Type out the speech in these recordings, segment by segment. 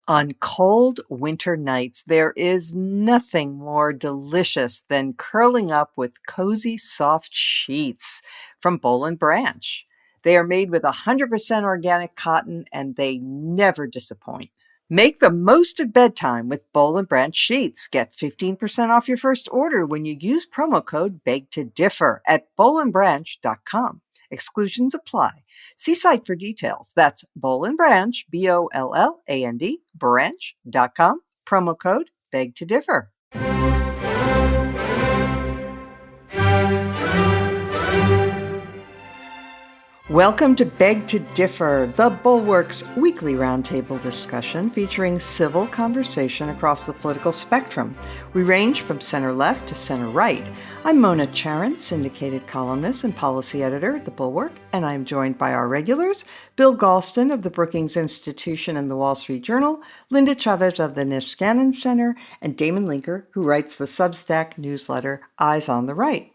On cold winter nights, there is nothing more delicious than curling up with cozy, soft sheets from Boll and Branch. They are made with 100% organic cotton and they never disappoint. Make the most of bedtime with Boll and Branch sheets. Get 15% off your first order when you use promo code Beg to Differ at bollandbranch.com. Exclusions apply. See site for details. That's Boll and Branch, BOLLAND, branch.com. Promo code Beg to Differ. Welcome to Beg to Differ, the Bulwark's weekly roundtable discussion featuring civil conversation across the political spectrum. We range from center-left to center-right. I'm Mona Charen, syndicated columnist and policy editor at the Bulwark, and I'm joined by our regulars, Bill Galston of the Brookings Institution and the Wall Street Journal, Linda Chavez of the Niskanen Center, and Damon Linker, who writes the Substack newsletter Eyes on the Right.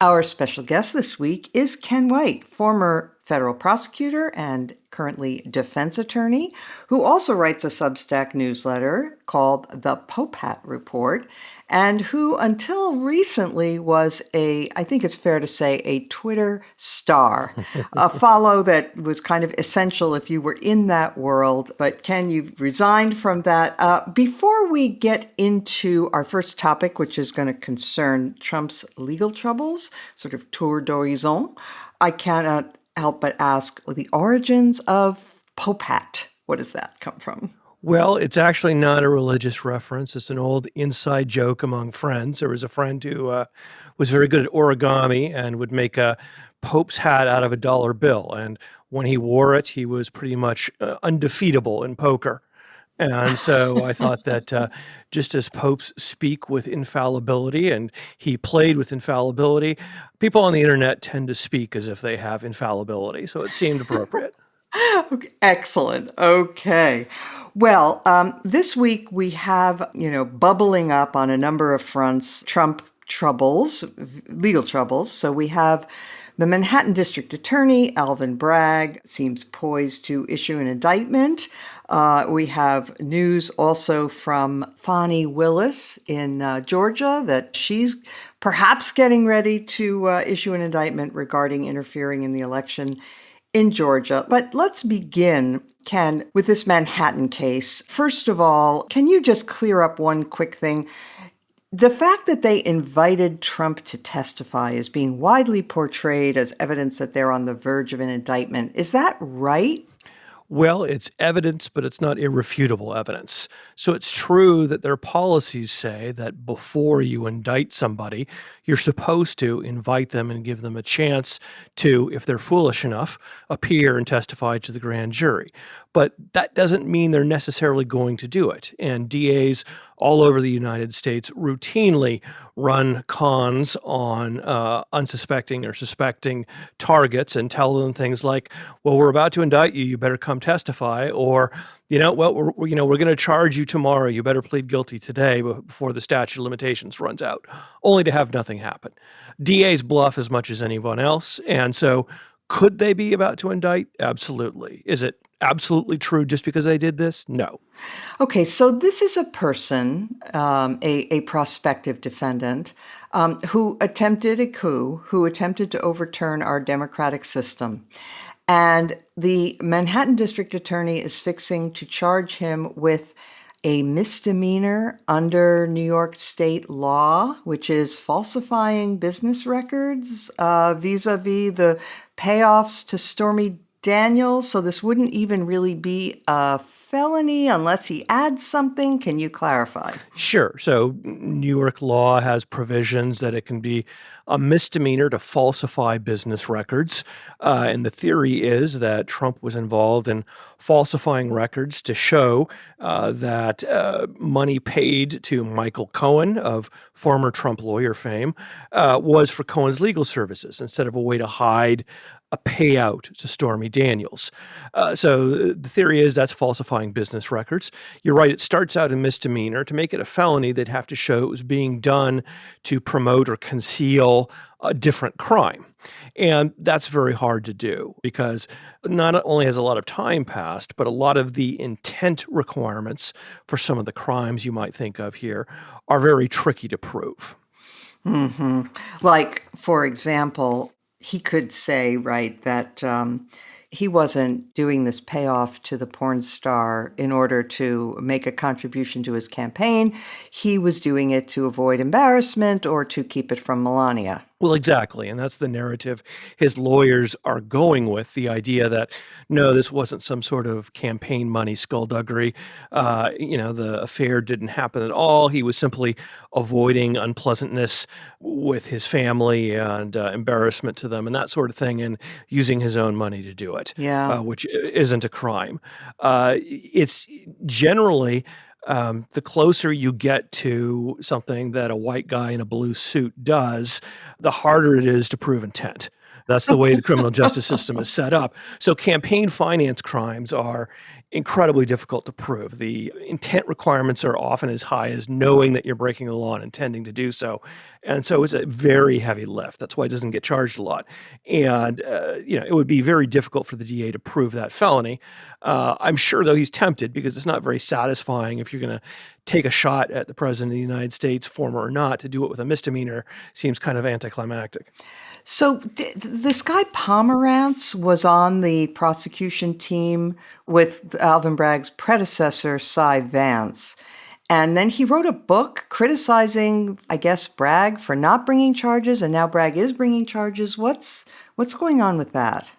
Our special guest this week is Ken White, former federal prosecutor and currently defense attorney, who also writes a Substack newsletter called The Popehat Report, and who until recently was I think it's fair to say, a Twitter star, a follow that was kind of essential if you were in that world. But Ken, you've resigned from that. Before we get into our first topic, which is going to concern Trump's legal troubles, sort of tour d'horizon, I cannot help but ask the origins of Popehat. What does that come from? Well, it's actually not a religious reference. It's an old inside joke among friends. There was a friend who was very good at origami and would make a Pope's hat out of a dollar bill. And when he wore it, he was pretty much undefeatable in poker. And so I thought that just as popes speak with infallibility and he played with infallibility, people on the internet tend to speak as if they have infallibility. So it seemed appropriate. Okay, excellent. Okay. Well, this week we have, bubbling up on a number of fronts, Trump troubles, legal troubles. So we have the Manhattan District Attorney, Alvin Bragg, seems poised to issue an indictment. We have news also from Fani Willis in Georgia that she's perhaps getting ready to issue an indictment regarding interfering in the election in Georgia. But let's begin, Ken, with this Manhattan case. First of all, can you just clear up one quick thing? The fact that they invited Trump to testify is being widely portrayed as evidence that they're on the verge of an indictment. Is that right? Well, it's evidence, but it's not irrefutable evidence. So it's true that their policies say that before you indict somebody, you're supposed to invite them and give them a chance to, if they're foolish enough, appear and testify to the grand jury. But that doesn't mean they're necessarily going to do it. And DAs all over the United States routinely run cons on unsuspecting or suspecting targets and tell them things like, well, we're about to indict you, you better come testify, or, we're going to charge you tomorrow, you better plead guilty today before the statute of limitations runs out, only to have nothing happen. DAs bluff as much as anyone else, and so could they be about to indict? Absolutely. Is it absolutely true just because they did this? No. Okay, so this is a person, a prospective defendant, who attempted a coup, who attempted to overturn our democratic system. And the Manhattan District Attorney is fixing to charge him with a misdemeanor under New York state law, which is falsifying business records vis-a-vis the payoffs to Stormy Daniels. So this wouldn't even really be a felony unless he adds something. Can you clarify? Sure. So New York law has provisions that it can be a misdemeanor to falsify business records. And the theory is that Trump was involved in falsifying records to show that money paid to Michael Cohen of former Trump lawyer fame was for Cohen's legal services instead of a way to hide a payout to Stormy Daniels. So the theory is that's falsifying business records. You're right, it starts out a misdemeanor. To make it a felony, they'd have to show it was being done to promote or conceal a different crime. And that's very hard to do because not only has a lot of time passed, but a lot of the intent requirements for some of the crimes you might think of here are very tricky to prove. Mm-hmm. Like, for example, he could say, right, that he wasn't doing this payoff to the porn star in order to make a contribution to his campaign. He was doing it to avoid embarrassment or to keep it from Melania. Well, exactly. And that's the narrative his lawyers are going with, the idea that, no, this wasn't some sort of campaign money skullduggery. The affair didn't happen at all. He was simply avoiding unpleasantness with his family and embarrassment to them and that sort of thing, and using his own money to do it, Yeah. which isn't a crime. It's generally the closer you get to something that a white guy in a blue suit does, the harder it is to prove intent. That's the way the criminal justice system is set up. So campaign finance crimes are incredibly difficult to prove. The intent requirements are often as high as knowing that you're breaking the law and intending to do so. And so it's a very heavy lift. That's why it doesn't get charged a lot. And, it would be very difficult for the DA to prove that felony. I'm sure, though, he's tempted because it's not very satisfying if you're going to take a shot at the president of the United States, former or not. To do it with a misdemeanor seems kind of anticlimactic. So this guy Pomerantz was on the prosecution team with Alvin Bragg's predecessor, Cy Vance. And then he wrote a book criticizing, I guess, Bragg for not bringing charges, and now Bragg is bringing charges. What's going on with that?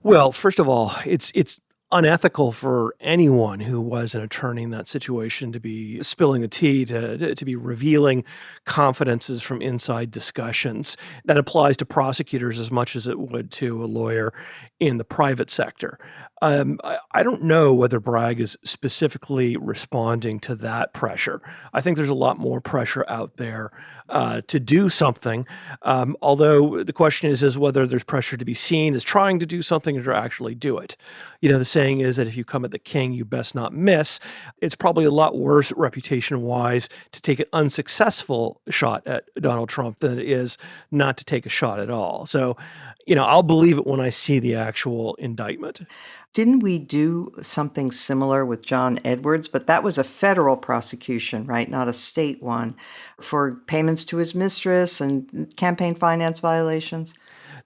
Well, first of all, it's unethical for anyone who was an attorney in that situation to be spilling the tea, to be revealing confidences from inside discussions. That applies to prosecutors as much as it would to a lawyer in the private sector. I don't know whether Bragg is specifically responding to that pressure. I think there's a lot more pressure out there to do something, although the question is whether there's pressure to be seen as trying to do something or to actually do it. The saying is that if you come at the king, you best not miss. It's probably a lot worse reputation-wise to take an unsuccessful shot at Donald Trump than it is not to take a shot at all. So, I'll believe it when I see the actual indictment. Didn't we do something similar with John Edwards? But that was a federal prosecution, right? Not a state one, for payments to his mistress and campaign finance violations.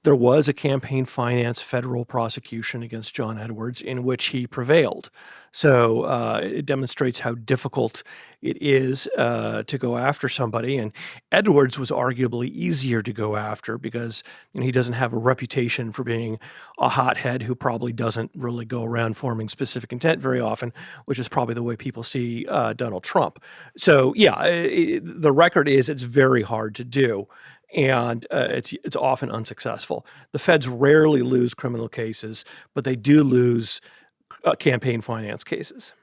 There was a campaign finance federal prosecution against John Edwards in which he prevailed. So it demonstrates how difficult it is to go after somebody. And Edwards was arguably easier to go after because he doesn't have a reputation for being a hothead who probably doesn't really go around forming specific intent very often, which is probably the way people see Donald Trump. So yeah, the record is it's very hard to do. And it's often unsuccessful. The feds rarely lose criminal cases, but they do lose campaign finance cases.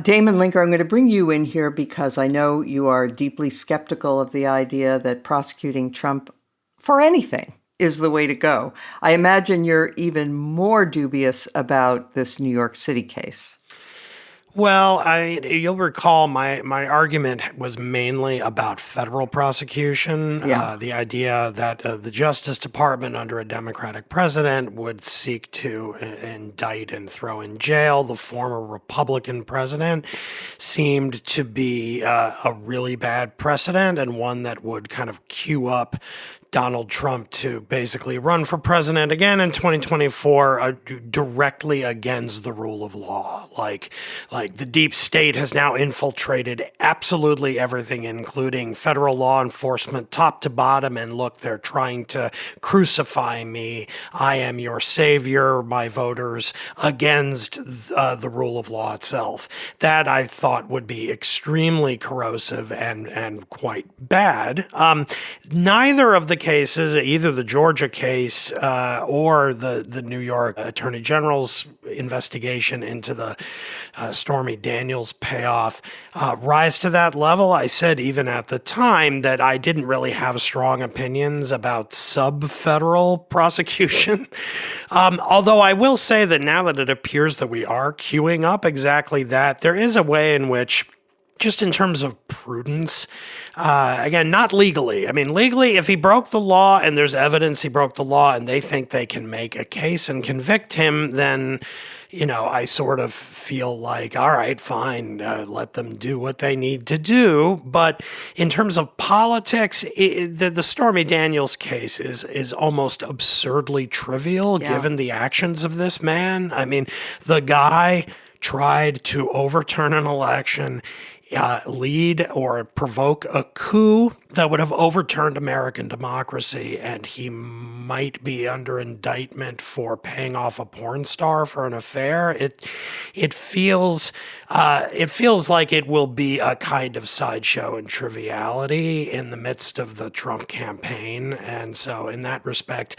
Damon Linker, I'm going to bring you in here because I know you are deeply skeptical of the idea that prosecuting Trump for anything is the way to go. I imagine you're even more dubious about this New York City case. Well, you'll recall my argument was mainly about federal prosecution. Yeah. The idea that the Justice Department under a Democratic president would seek to indict and throw in jail the former Republican president seemed to be a really bad precedent, and one that would kind of cue up Donald Trump to basically run for president again in 2024 directly against the rule of law. Like the deep state has now infiltrated absolutely everything, including federal law enforcement, top to bottom. And look, they're trying to crucify me. I am your savior, my voters, against the rule of law itself. That I thought would be extremely corrosive and quite bad. Neither of the cases, either the Georgia case or the New York Attorney General's investigation into the Stormy Daniels payoff, rise to that level. I said even at the time that I didn't really have strong opinions about sub-federal prosecution. Although I will say that now that it appears that we are queuing up exactly that, there is a way in which, just in terms of prudence, again, not legally. I mean, legally, if he broke the law and there's evidence he broke the law and they think they can make a case and convict him, then, I sort of feel like, all right, fine, let them do what they need to do. But in terms of politics, the Stormy Daniels case is almost absurdly trivial given the actions of this man. I mean, the guy tried to overturn an election, lead or provoke a coup that would have overturned American democracy, and he might be under indictment for paying off a porn star for an affair. It feels like it will be a kind of sideshow and triviality in the midst of the Trump campaign, and so in that respect,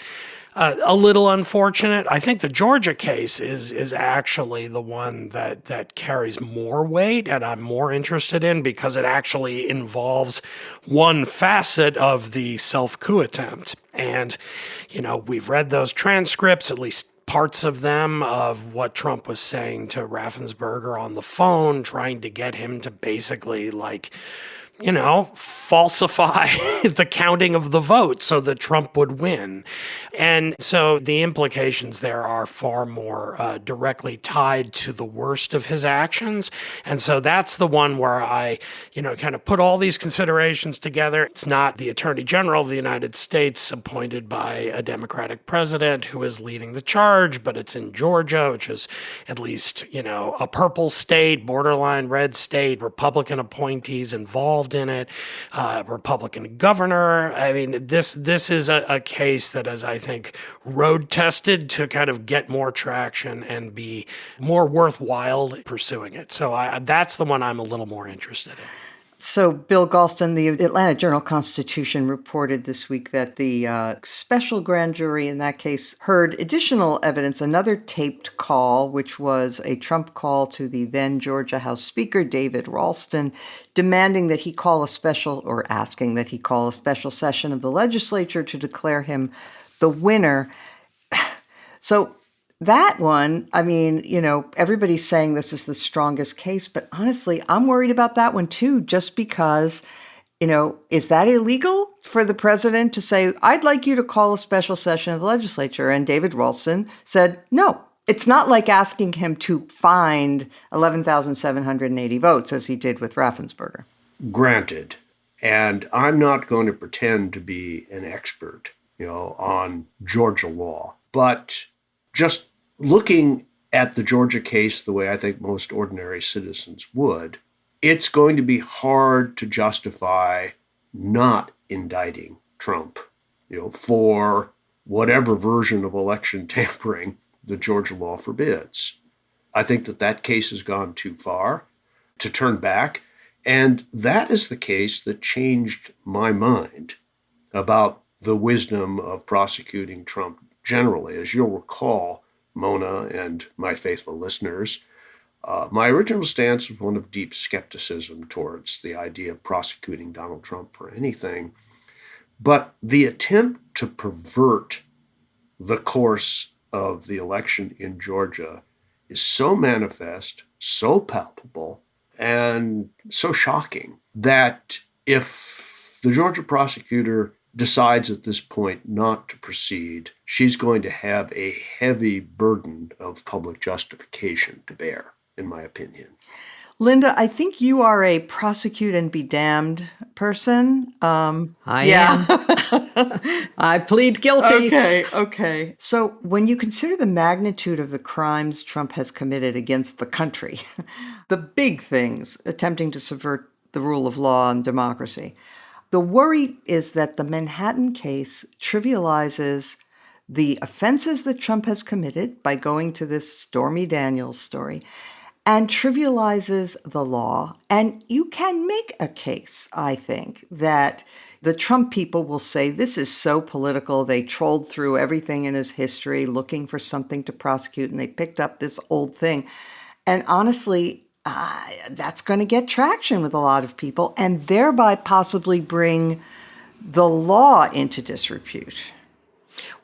a little unfortunate. I think the Georgia case is actually the one that carries more weight and I'm more interested in because it actually involves one facet of the self-coup attempt. And, we've read those transcripts, at least parts of them, of what Trump was saying to Raffensperger on the phone, trying to get him to basically falsify the counting of the vote so that Trump would win. And so the implications there are far more directly tied to the worst of his actions. And so that's the one where I, kind of put all these considerations together. It's not the Attorney General of the United States appointed by a Democratic president who is leading the charge, but it's in Georgia, which is at least, a purple state, borderline red state, Republican appointees involved in it, Republican governor. I mean, this is a case that is, I think, road tested to kind of get more traction and be more worthwhile pursuing it. So that's the one I'm a little more interested in. So, Bill Galston, the Atlanta Journal-Constitution reported this week that the special grand jury in that case heard additional evidence, another taped call, which was a Trump call to the then Georgia House Speaker, David Ralston, demanding that he call a special, or asking that he call a special session of the legislature to declare him the winner. So, that one, I mean, everybody's saying this is the strongest case, but honestly, I'm worried about that one too, just because, is that illegal for the president to say, I'd like you to call a special session of the legislature? And David Ralston said, no. It's not like asking him to find 11,780 votes as he did with Raffensperger. Granted. And I'm not going to pretend to be an expert, on Georgia law, but just looking at the Georgia case the way I think most ordinary citizens would, it's going to be hard to justify not indicting Trump, for whatever version of election tampering the Georgia law forbids. I think that case has gone too far to turn back, and that is the case that changed my mind about the wisdom of prosecuting Trump generally. As you'll recall, Mona and my faithful listeners, my original stance was one of deep skepticism towards the idea of prosecuting Donald Trump for anything. But the attempt to pervert the course of the election in Georgia is so manifest, so palpable, and so shocking that if the Georgia prosecutor decides at this point not to proceed, she's going to have a heavy burden of public justification to bear, in my opinion. Linda, I think you are a prosecute and be damned person. I am. I plead guilty. Okay. So when you consider the magnitude of the crimes Trump has committed against the country, the big things, attempting to subvert the rule of law and democracy, the worry is that the Manhattan case trivializes the offenses that Trump has committed by going to this Stormy Daniels story and trivializes the law. And you can make a case, I think, that the Trump people will say this is so political. They trolled through everything in his history looking for something to prosecute, and they picked up this old thing. And honestly, that's going to get traction with a lot of people and thereby possibly bring the law into disrepute.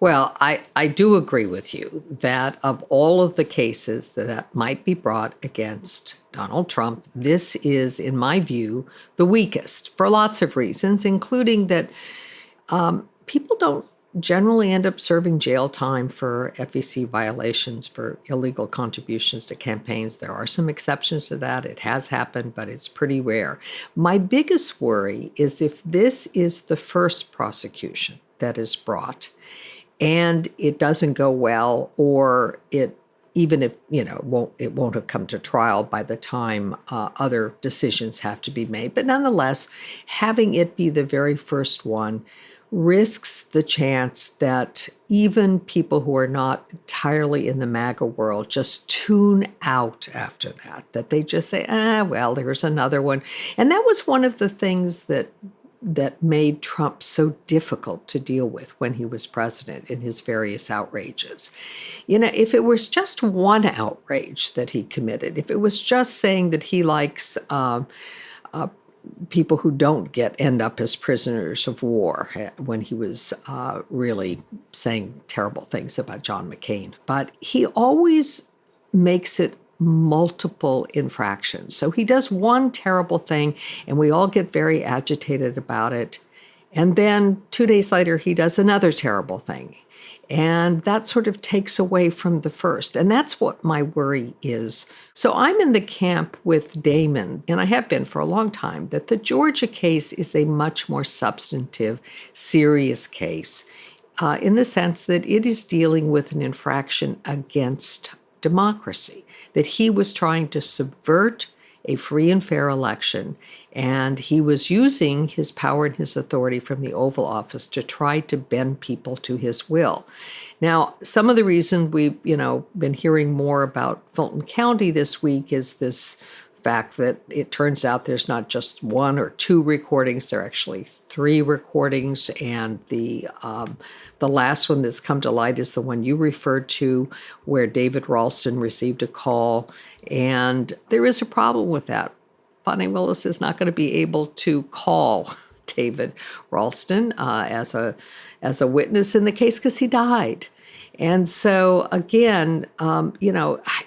Well, I do agree with you that of all of the cases that might be brought against Donald Trump, this is, in my view, the weakest for lots of reasons, including that people don't generally end up serving jail time for FEC violations for illegal contributions to campaigns. There are some exceptions to that. It has happened, but it's pretty rare. My biggest worry is if this is the first prosecution that is brought and it doesn't go well, or even if, it won't have come to trial by the time other decisions have to be made. But nonetheless, having it be the very first one risks the chance that even people who are not entirely in the MAGA world just tune out after that they just say, well, there's another one. And that was one of the things that made Trump so difficult to deal with when he was president in his various outrages. If it was just one outrage that he committed, if it was just saying that he likes people who don't end up as prisoners of war, when he was really saying terrible things about John McCain. But he always makes it multiple infractions. So he does one terrible thing and we all get very agitated about it. And then 2 days later, he does another terrible thing. And that sort of takes away from the first. And that's what my worry is. So I'm in the camp with Damon, and I have been for a long time, that the Georgia case is a much more substantive, serious case in the sense that it is dealing with an infraction against democracy, that he was trying to subvert a free and fair election, and he was using his power and his authority from the Oval Office to try to bend people to his will. Now, some of the reason we've been hearing more about Fulton County this week is this fact that it turns out there's not just one or two recordings, there are actually 3 recordings, and the last one that's come to light is the one you referred to, where David Ralston received a call, and there is a problem with that. Bonnie Willis is not going to be able to call David Ralston as a witness in the case because he died. And so again,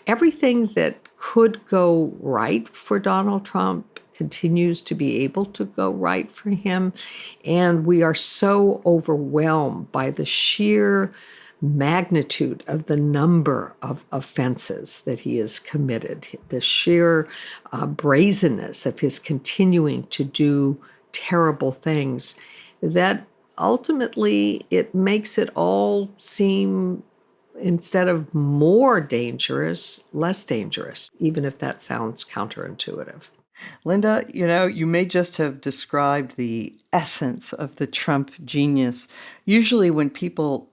everything that could go right for Donald Trump continues to be able to go right for him. And we are so overwhelmed by the sheer magnitude of the number of offenses that he has committed, the sheer brazenness of his continuing to do terrible things, that ultimately it makes it all seem, instead of more dangerous, less dangerous, even if that sounds counterintuitive. Linda, you may just have described the essence of the Trump genius. Usually when people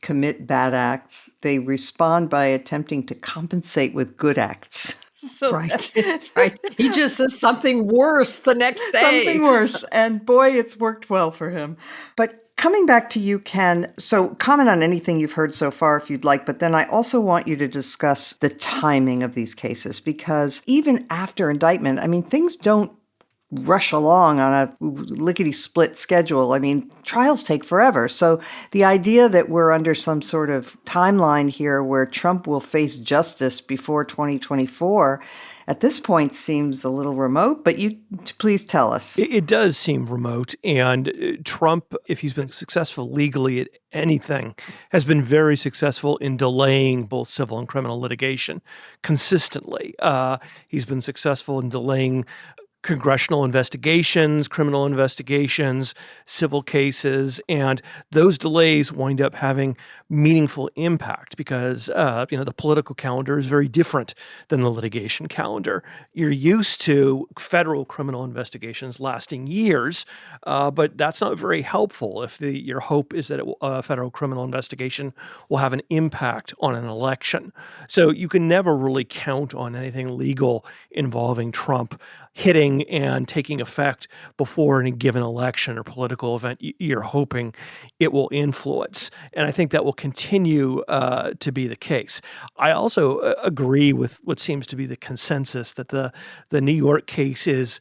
commit bad acts, they respond by attempting to compensate with good acts. So right. He just says something worse the next day. Something worse. And boy, it's worked well for him. But coming back to you, Ken, so comment on anything you've heard so far if you'd like, but then I also want you to discuss the timing of these cases, because even after indictment, things don't rush along on a lickety-split schedule. Trials take forever. So the idea that we're under some sort of timeline here where Trump will face justice before 2024 at this point seems a little remote, but you please tell us. It does seem remote. And Trump, if he's been successful legally at anything, has been very successful in delaying both civil and criminal litigation consistently. He's been successful in delaying congressional investigations, criminal investigations, civil cases, and those delays wind up having meaningful impact because the political calendar is very different than the litigation calendar. You're used to federal criminal investigations lasting years, but that's not very helpful if your hope is that a federal criminal investigation will have an impact on an election. So you can never really count on anything legal involving Trump hitting and taking effect before any given election or political event you're hoping it will influence. And I think that will continue to be the case. I also agree with what seems to be the consensus that the New York case is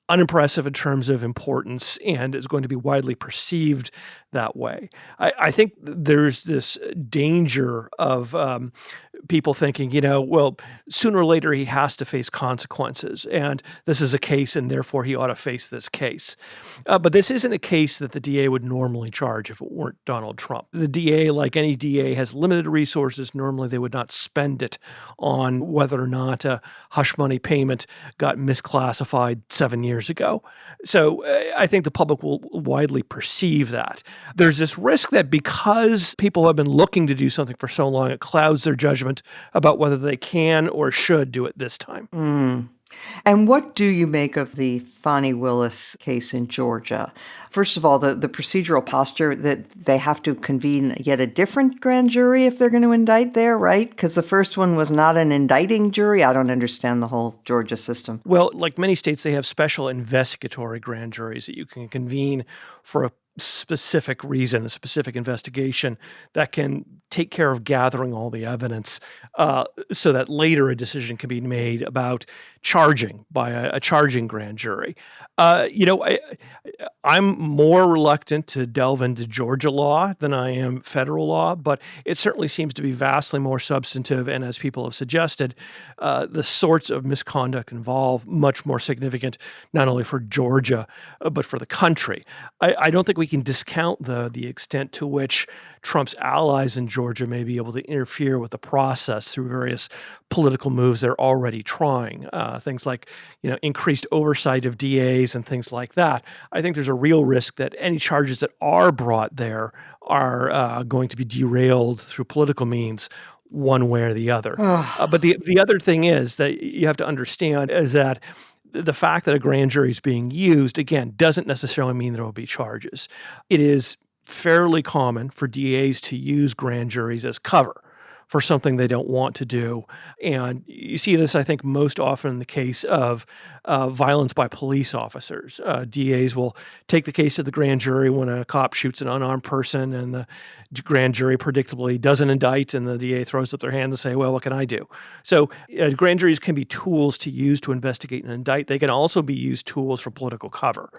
unimpressive in terms of importance and is going to be widely perceived that way. I think there's this danger of people thinking, well, sooner or later he has to face consequences, and this is a case, and therefore he ought to face this case. But this isn't a case that the DA would normally charge if it weren't Donald Trump. The DA, like any DA, has limited resources. Normally they would not spend it on whether or not a hush money payment got misclassified 7 years ago. So I think the public will widely perceive that. There's this risk that because people have been looking to do something for so long, it clouds their judgment about whether they can or should do it this time. And what do you make of the Fani Willis case in Georgia? First of all, the procedural posture that they have to convene yet a different grand jury if they're going to indict there, right? Because the first one was not an indicting jury. I don't understand the whole Georgia system. Well, like many states, they have special investigatory grand juries that you can convene for a specific reason, a specific investigation that can take care of gathering all the evidence so that later a decision can be made about charging by a charging grand jury. I'm more reluctant to delve into Georgia law than I am federal law, but it certainly seems to be vastly more substantive. And as people have suggested, the sorts of misconduct involved much more significant, not only for Georgia, but for the country. I don't think we can discount the extent to which Trump's allies in Georgia may be able to interfere with the process through various political moves they're already trying. Things like, increased oversight of DAs and things like that. I think there's a real risk that any charges that are brought there are going to be derailed through political means one way or the other. But the other thing is that you have to understand is that the fact that a grand jury is being used, again, doesn't necessarily mean there will be charges. It is fairly common for DAs to use grand juries as cover for something they don't want to do. And you see this, I think, most often in the case of violence by police officers. DAs will take the case to the grand jury when a cop shoots an unarmed person and the grand jury predictably doesn't indict, and the DA throws up their hand and say, well, what can I do? So grand juries can be tools to use to investigate and indict. They can also be used tools for political cover,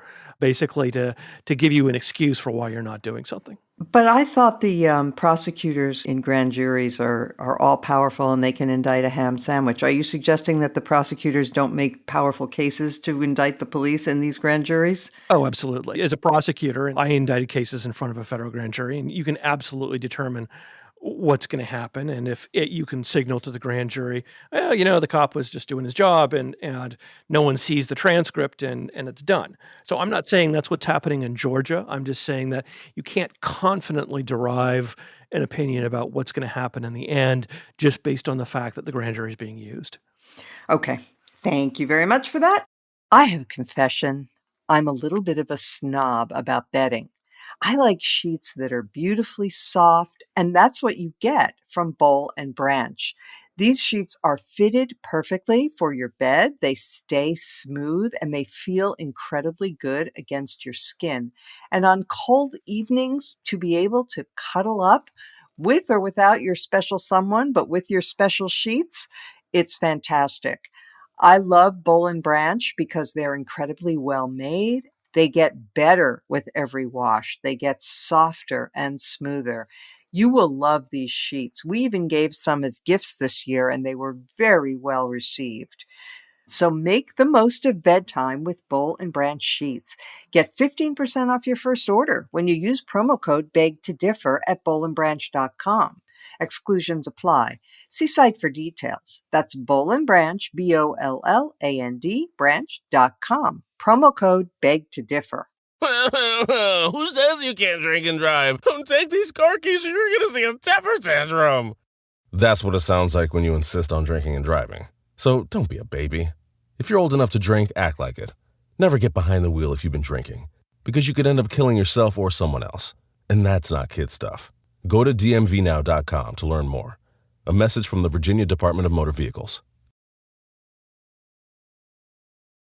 basically to give you an excuse for why you're not doing something. But I thought the prosecutors in grand juries are all powerful and they can indict a ham sandwich. Are you suggesting that the prosecutors don't make powerful cases to indict the police in these grand juries? Oh, absolutely. As a prosecutor, I indicted cases in front of a federal grand jury, and you can absolutely determine what's going to happen. And if you can signal to the grand jury, well, the cop was just doing his job and no one sees the transcript and it's done. So I'm not saying that's what's happening in Georgia. I'm just saying that you can't confidently derive an opinion about what's going to happen in the end just based on the fact that the grand jury is being used. Okay. Thank you very much for that. I have a confession. I'm a little bit of a snob about bedding. I like sheets that are beautifully soft, and that's what you get from Boll and Branch. These sheets are fitted perfectly for your bed. They stay smooth and they feel incredibly good against your skin. And on cold evenings, to be able to cuddle up with or without your special someone, but with your special sheets, it's fantastic. I love Boll and Branch because they're incredibly well made. They get better with every wash. They get softer and smoother. You will love these sheets. We even gave some as gifts this year, and they were very well received. So make the most of bedtime with Boll and Branch sheets. Get 15% off your first order when you use promo code BEGTODIFFER at bollandbranch.com. Exclusions apply. See site for details. That's Boll & Branch, BOLLAND, branch.com. Promo code BEG to differ. Who says you can't drink and drive? Take these car keys or you're going to see a temper tantrum. That's what it sounds like when you insist on drinking and driving. So don't be a baby. If you're old enough to drink, act like it. Never get behind the wheel if you've been drinking, because you could end up killing yourself or someone else. And that's not kid stuff. Go to dmvnow.com to learn more. A message from the Virginia Department of Motor Vehicles.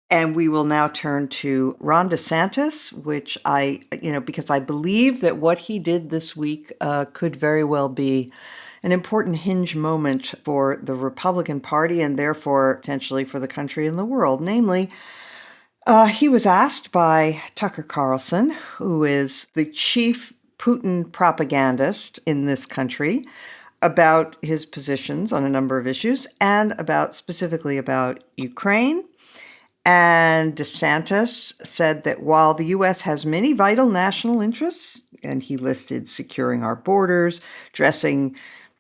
And we will now turn to Ron DeSantis, which because I believe that what he did this week could very well be an important hinge moment for the Republican Party and therefore potentially for the country and the world. Namely, he was asked by Tucker Carlson, who is the chief Putin propagandist in this country, about his positions on a number of issues and specifically about Ukraine. And DeSantis said that while the U.S. has many vital national interests, and he listed securing our borders, addressing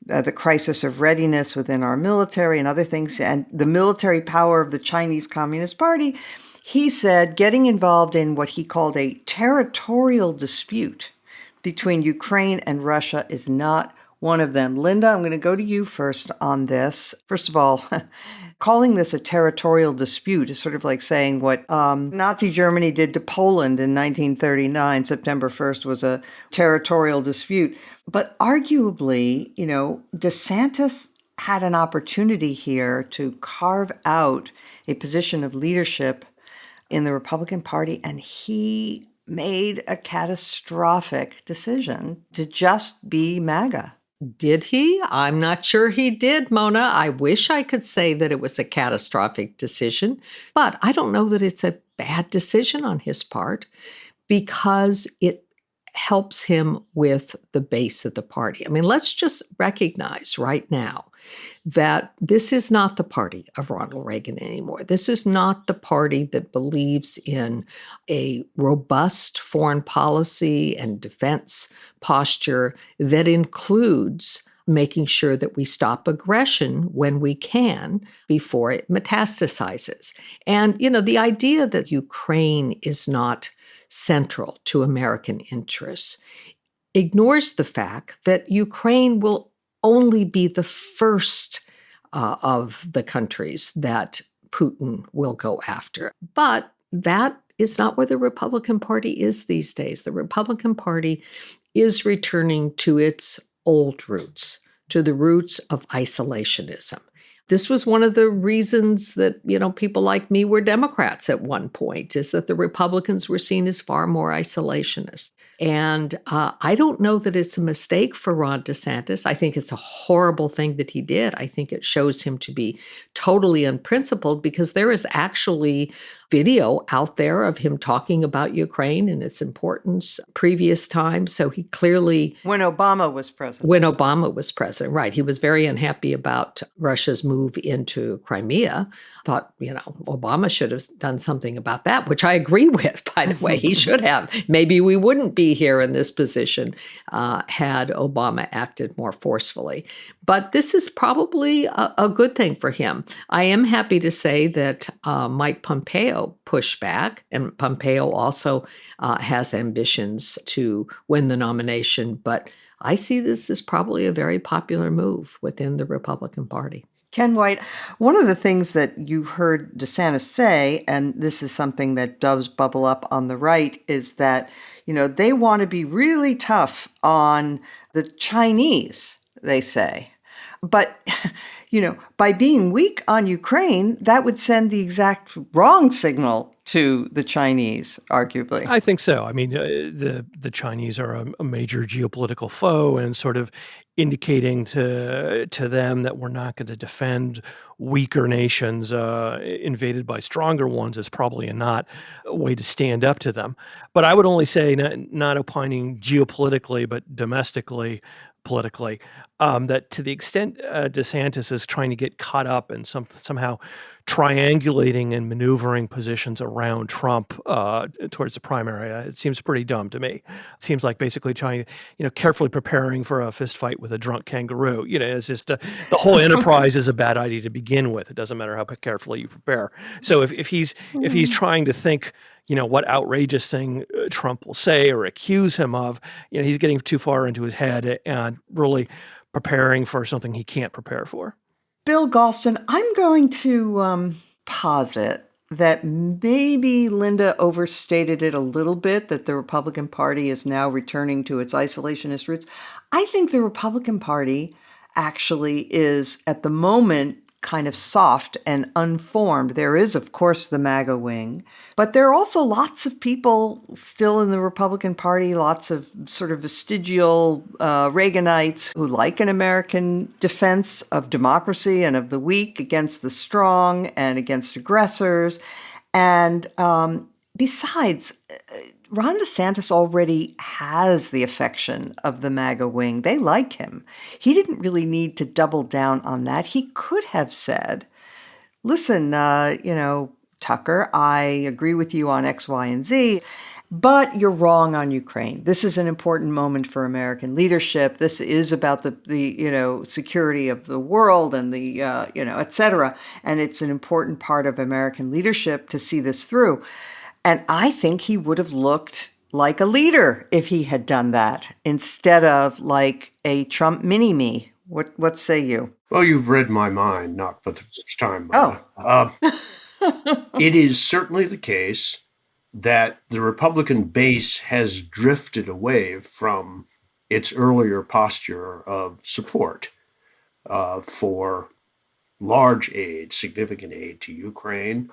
the crisis of readiness within our military and other things, and the military power of the Chinese Communist Party, he said getting involved in what he called a territorial dispute between Ukraine and Russia is not one of them. Linda, I'm going to go to you first on this. First of all, calling this a territorial dispute is sort of like saying what Nazi Germany did to Poland in 1939. September 1st was a territorial dispute. But arguably, DeSantis had an opportunity here to carve out a position of leadership in the Republican Party, and he made a catastrophic decision to just be MAGA. Did he? I'm not sure he did, Mona. I wish I could say that it was a catastrophic decision, but I don't know that it's a bad decision on his part because it helps him with the base of the party. I mean, let's just recognize right now that this is not the party of Ronald Reagan anymore. This is not the party that believes in a robust foreign policy and defense posture that includes making sure that we stop aggression when we can before it metastasizes. And, the idea that Ukraine is not central to American interests ignores the fact that Ukraine will only be the first of the countries that Putin will go after. But that is not where the Republican Party is these days. The Republican Party is returning to its old roots, to the roots of isolationism. This was one of the reasons that, people like me were Democrats at one point, is that the Republicans were seen as far more isolationist. And I don't know that it's a mistake for Ron DeSantis. I think it's a horrible thing that he did. I think it shows him to be totally unprincipled because there is actually video out there of him talking about Ukraine and its importance previous times. So he clearly... When Obama was president. When Obama was president, right. He was very unhappy about Russia's move into Crimea. Thought, Obama should have done something about that, which I agree with, by the way. He should have. Maybe we wouldn't be here in this position had Obama acted more forcefully. But this is probably a good thing for him. I am happy to say that Mike Pompeo pushed back, and Pompeo also has ambitions to win the nomination. But I see this as probably a very popular move within the Republican Party. Ken White, one of the things that you heard DeSantis say, and this is something that does bubble up on the right, is that, they want to be really tough on the Chinese, they say. But, by being weak on Ukraine, that would send the exact wrong signal to the Chinese, arguably. I think so. I mean, the Chinese are a major geopolitical foe, and sort of indicating to them that we're not going to defend weaker nations invaded by stronger ones is probably not a way to stand up to them. But I would only say, not opining geopolitically, but domestically, politically, that to the extent DeSantis is trying to get caught up in somehow triangulating and maneuvering positions around Trump towards the primary, it seems pretty dumb to me. It seems like basically trying, carefully preparing for a fist fight with a drunk kangaroo. It's just the whole enterprise is a bad idea to begin with. It doesn't matter how carefully you prepare. So if he's trying to think, what outrageous thing Trump will say or accuse him of, he's getting too far into his head and really preparing for something he can't prepare for. Bill Galston, I'm going to posit that maybe Linda overstated it a little bit, that the Republican Party is now returning to its isolationist roots. I think the Republican Party actually is, at the moment, kind of soft and unformed. There is, of course, the MAGA wing, but there are also lots of people still in the Republican Party, lots of sort of vestigial Reaganites who like an American defense of democracy and of the weak against the strong and against aggressors. And besides, Ron DeSantis already has the affection of the MAGA wing. They like him. He didn't really need to double down on that. He could have said, listen, Tucker, I agree with you on X, Y, and Z, but you're wrong on Ukraine. This is an important moment for American leadership. This is about the security of the world and the, et cetera. And it's an important part of American leadership to see this through. And I think he would have looked like a leader if he had done that instead of like a Trump mini-me. What say you? Well, you've read my mind, not for the first time. Oh. It is certainly the case that the Republican base has drifted away from its earlier posture of support for large aid, significant aid to Ukraine.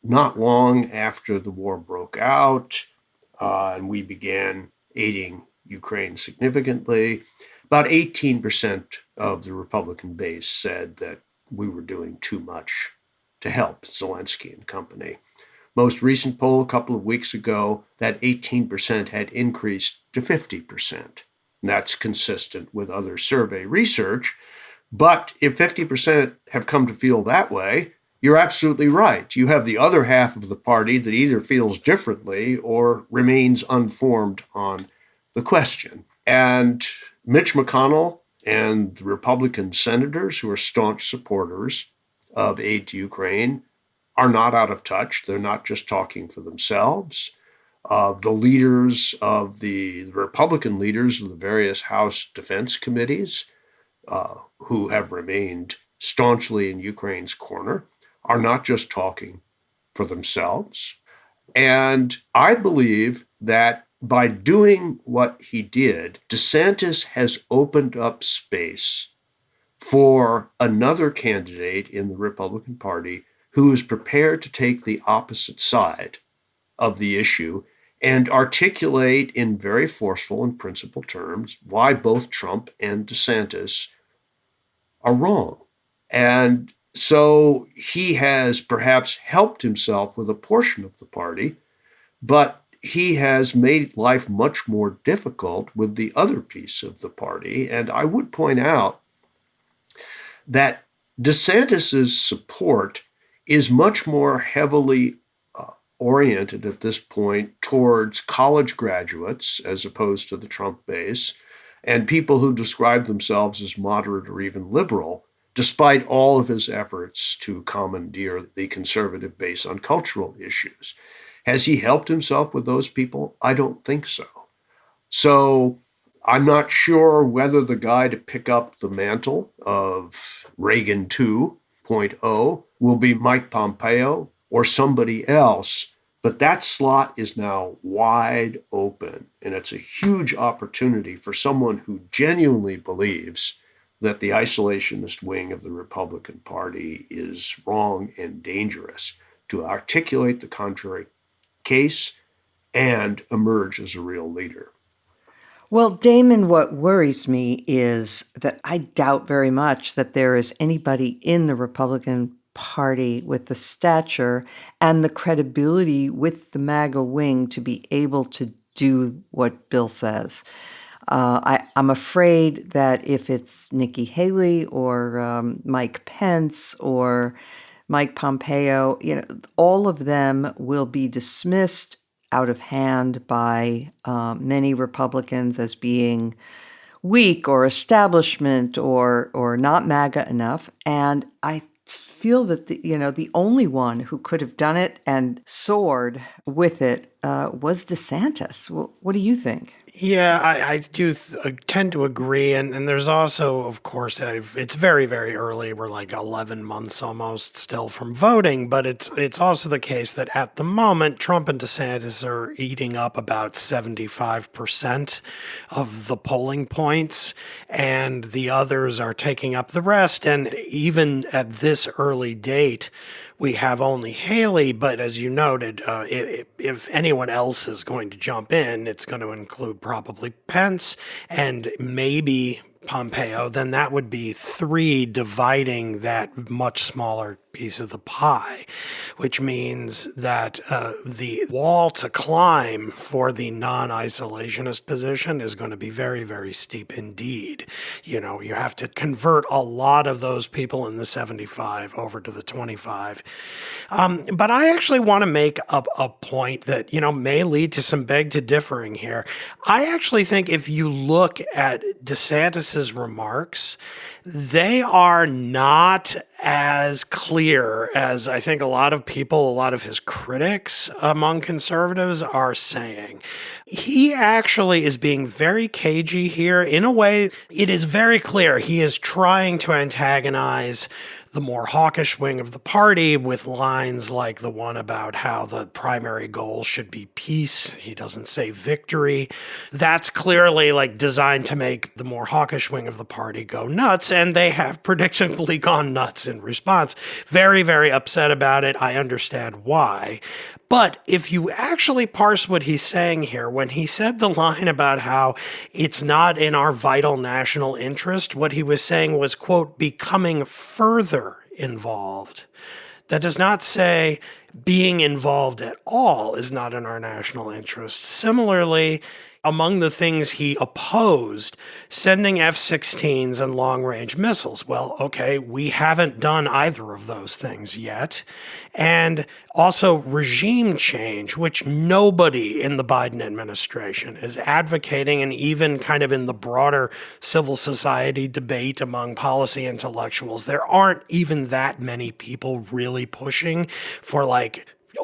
Not long after the war broke out and we began aiding Ukraine significantly, about 18% of the Republican base said that we were doing too much to help Zelensky and company. Most recent poll a couple of weeks ago, that 18% had increased to 50%. And that's consistent with other survey research. But if 50% have come to feel that way, you're absolutely right. You have the other half of the party that either feels differently or remains unformed on the question. And Mitch McConnell and the Republican senators who are staunch supporters of aid to Ukraine are not out of touch. They're not just talking for themselves. The leaders of the Republican leaders of the various House defense committees who have remained staunchly in Ukraine's corner are not just talking for themselves. And I believe that by doing what he did, DeSantis has opened up space for another candidate in the Republican Party who is prepared to take the opposite side of the issue and articulate in very forceful and principled terms why both Trump and DeSantis are wrong. And so he has perhaps helped himself with a portion of the party, but he has made life much more difficult with the other piece of the party. And I would point out that DeSantis's support is much more heavily oriented at this point towards college graduates as opposed to the Trump base and people who describe themselves as moderate or even liberal, despite all of his efforts to commandeer the conservative base on cultural issues. Has he helped himself with those people? I don't think so. So I'm not sure whether the guy to pick up the mantle of Reagan 2.0 will be Mike Pompeo or somebody else, but that slot is now wide open, and it's a huge opportunity for someone who genuinely believes that the isolationist wing of the Republican Party is wrong and dangerous to articulate the contrary case and emerge as a real leader. Well, Damon, what worries me is that I doubt very much that there is anybody in the Republican Party with the stature and the credibility with the MAGA wing to be able to do what Bill says. I'm afraid that if it's Nikki Haley or Mike Pence or Mike Pompeo, all of them will be dismissed out of hand by many Republicans as being weak or establishment or not MAGA enough. And I feel that the only one who could have done it and soared with it was DeSantis. What do you think? Yeah, I do tend to agree. And there's also, of course, it's very, very early. We're like 11 months almost still from voting. But it's also the case that at the moment, Trump and DeSantis are eating up about 75% of the polling points, and the others are taking up the rest. And even at this early date, we have only Haley, but as you noted, if anyone else is going to jump in, it's going to include probably Pence and maybe Pompeo. Then that would be three dividing that much smaller piece of the pie, which means that the wall to climb for the non-isolationist position is going to be very, very steep indeed. You have to convert a lot of those people in the 75 over to the 25. But I actually want to make a point that, may lead to some beg to differing here. I actually think if you look at DeSantis's remarks, they are not as clear as I think a lot of people, a lot of his critics among conservatives are saying. He actually is being very cagey here. In a way, it is very clear he is trying to antagonize the more hawkish wing of the party with lines like the one about how the primary goal should be peace. He doesn't say victory. That's clearly designed to make the more hawkish wing of the party go nuts, and they have predictably gone nuts in response. Very, very upset about it. I understand why. But if you actually parse what he's saying here, when he said the line about how it's not in our vital national interest, what he was saying was, quote, becoming further involved. That does not say being involved at all is not in our national interest. Similarly, among the things he opposed, sending F-16s and long-range missiles. Well, okay, we haven't done either of those things yet. And also regime change, which nobody in the Biden administration is advocating, and even kind of in the broader civil society debate among policy intellectuals, there aren't even that many people really pushing for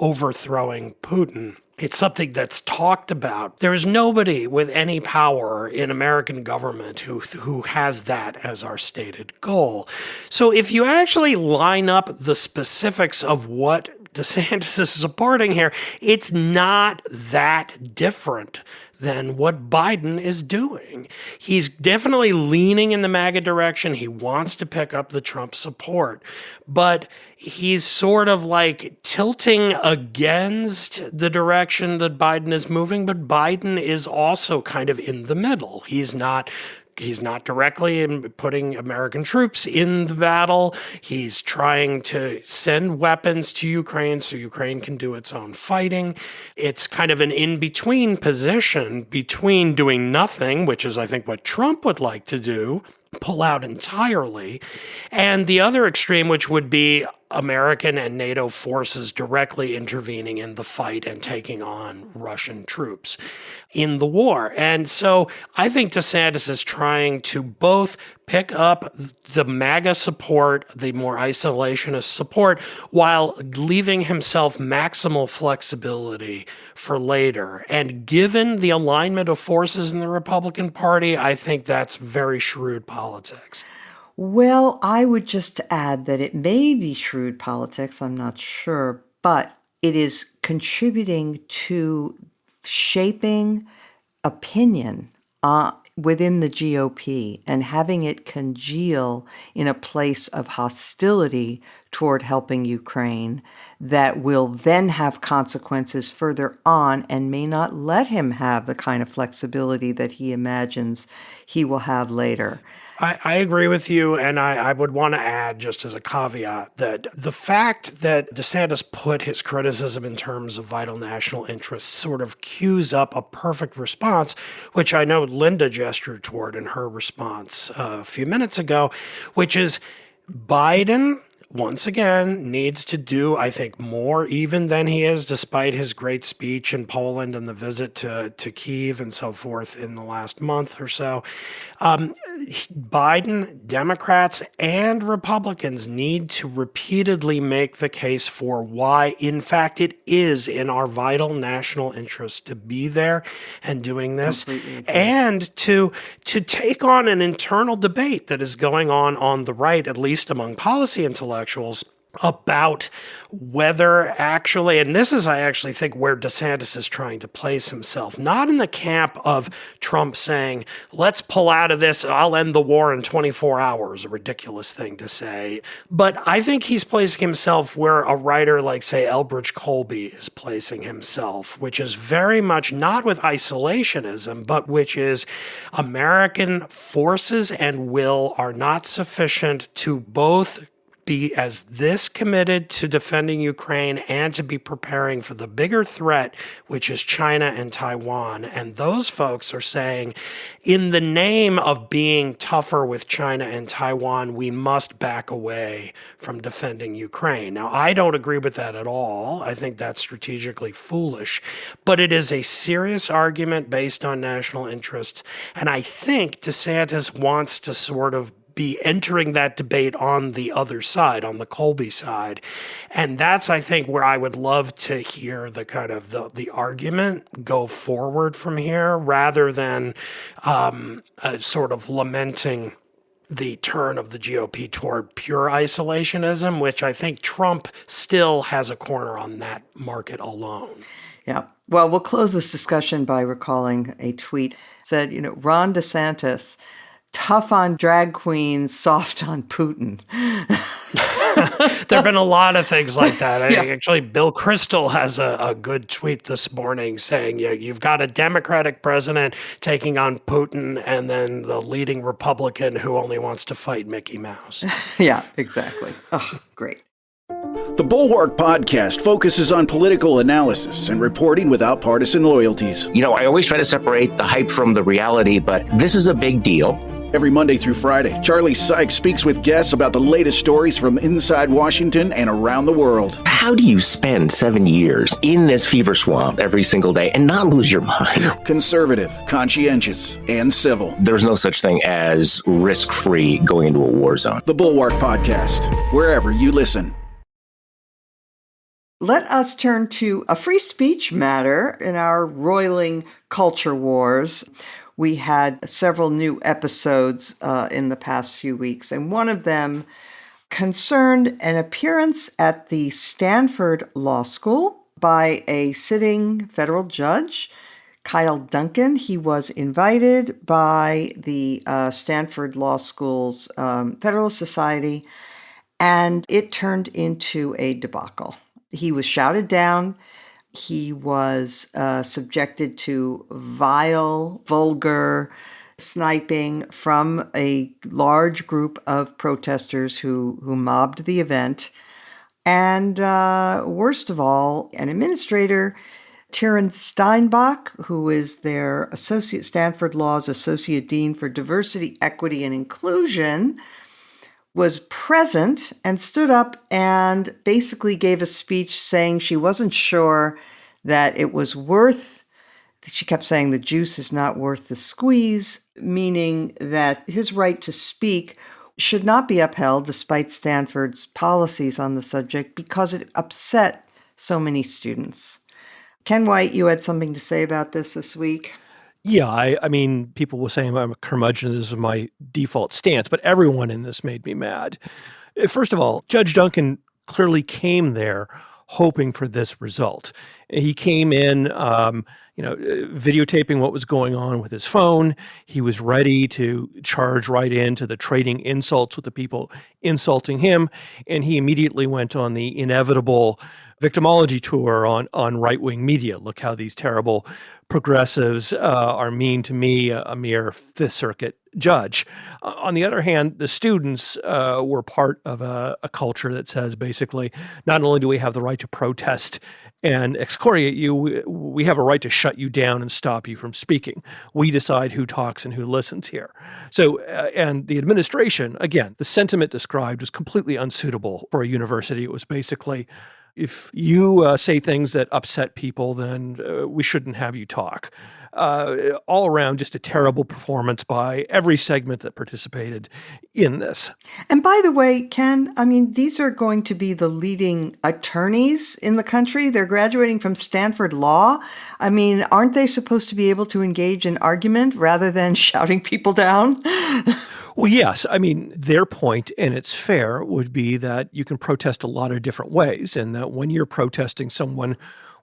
overthrowing Putin. It's something that's talked about. There is nobody with any power in American government who has that as our stated goal. So if you actually line up the specifics of what DeSantis is supporting here, it's not that different than what Biden is doing. He's definitely leaning in the MAGA direction. He wants to pick up the Trump support, but he's sort of tilting against the direction that Biden is moving, but Biden is also kind of in the middle. He's not directly putting American troops in the battle. He's trying to send weapons to Ukraine so Ukraine can do its own fighting. It's kind of an in-between position between doing nothing, which is, I think, what Trump would like to do, pull out entirely, and the other extreme, which would be American and NATO forces directly intervening in the fight and taking on Russian troops in the war. And so I think DeSantis is trying to both pick up the MAGA support, the more isolationist support, while leaving himself maximal flexibility for later. And given the alignment of forces in the Republican Party, I think that's very shrewd politics. Well, I would just add that it may be shrewd politics, I'm not sure, but it is contributing to shaping opinion within the GOP and having it congeal in a place of hostility toward helping Ukraine that will then have consequences further on and may not let him have the kind of flexibility that he imagines he will have later. I agree with you, and I would want to add, just as a caveat, that the fact that DeSantis put his criticism in terms of vital national interests sort of cues up a perfect response, which I know Linda gestured toward in her response a few minutes ago, which is Biden, once again, needs to do, I think, more even than he is, despite his great speech in Poland and the visit to Kyiv and so forth in the last month or so. Biden, Democrats, and Republicans need to repeatedly make the case for why, in fact, it is in our vital national interest to be there and doing this, and to take on an internal debate that is going on the right, at least among policy intellectuals, about whether actually, and this is, I actually think, where DeSantis is trying to place himself, not in the camp of Trump saying, let's pull out of this, I'll end the war in 24 hours, a ridiculous thing to say. But I think he's placing himself where a writer like, say, Elbridge Colby is placing himself, which is very much not with isolationism, but which is American forces and will are not sufficient to both be as this committed to defending Ukraine and to be preparing for the bigger threat, which is China and Taiwan. And those folks are saying, in the name of being tougher with China and Taiwan, we must back away from defending Ukraine. Now, I don't agree with that at all. I think that's strategically foolish, but it is a serious argument based on national interests. And I think DeSantis wants to sort of be entering that debate on the other side, on the Colby side. And that's, I think, where I would love to hear the kind of the argument go forward from here, rather than sort of lamenting the turn of the GOP toward pure isolationism, which I think Trump still has a corner on that market alone. Yeah. Well, we'll close this discussion by recalling a tweet. It said, Ron DeSantis, tough on drag queens, soft on Putin. There have been a lot of things like that. Actually, Bill Kristol has a good tweet this morning saying, you've got a Democratic president taking on Putin and then the leading Republican who only wants to fight Mickey Mouse. Yeah, exactly. Oh, great. The Bulwark Podcast focuses on political analysis and reporting without partisan loyalties. I always try to separate the hype from the reality, but this is a big deal. Every Monday through Friday, Charlie Sykes speaks with guests about the latest stories from inside Washington and around the world. How do you spend 7 years in this fever swamp every single day and not lose your mind? Conservative, conscientious, and civil. There's no such thing as risk-free going into a war zone. The Bulwark Podcast, wherever you listen. Let us turn to a free speech matter in our roiling culture wars. We had several new episodes in the past few weeks, and one of them concerned an appearance at the Stanford Law School by a sitting federal judge, Kyle Duncan. He was invited by the Stanford Law School's Federalist Society, and it turned into a debacle. He was shouted down. He was subjected to vile, vulgar sniping from a large group of protesters who mobbed the event. And worst of all, an administrator, Taryn Steinbach, who is their Stanford Law's Associate Dean for Diversity, Equity, and Inclusion, was present and stood up and basically gave a speech saying she wasn't sure that it was worth, she kept saying the juice is not worth the squeeze, meaning that his right to speak should not be upheld despite Stanford's policies on the subject because it upset so many students. Ken White, you had something to say about this week? Yeah, I mean, people were saying I'm a curmudgeon. This is my default stance, but everyone in this made me mad. First of all, Judge Duncan clearly came there hoping for this result. He came in, videotaping what was going on with his phone. He was ready to charge right into the trading insults with the people insulting him. And he immediately went on the inevitable victimology tour on right-wing media. Look how these terrible progressives are mean to me, a mere Fifth Circuit judge. On the other hand, the students were part of a culture that says basically, not only do we have the right to protest and excoriate you, we have a right to shut you down and stop you from speaking. We decide who talks and who listens here. So, and the administration, again, the sentiment described was completely unsuitable for a university. It was basically, if you say things that upset people, then we shouldn't have you talk. All around, just a terrible performance by every segment that participated in this. And by the way, Ken, I mean, these are going to be the leading attorneys in the country. They're graduating from Stanford Law. I mean, aren't they supposed to be able to engage in argument rather than shouting people down? Well, yes. I mean, their point, and it's fair, would be that you can protest a lot of different ways, and that when you're protesting someone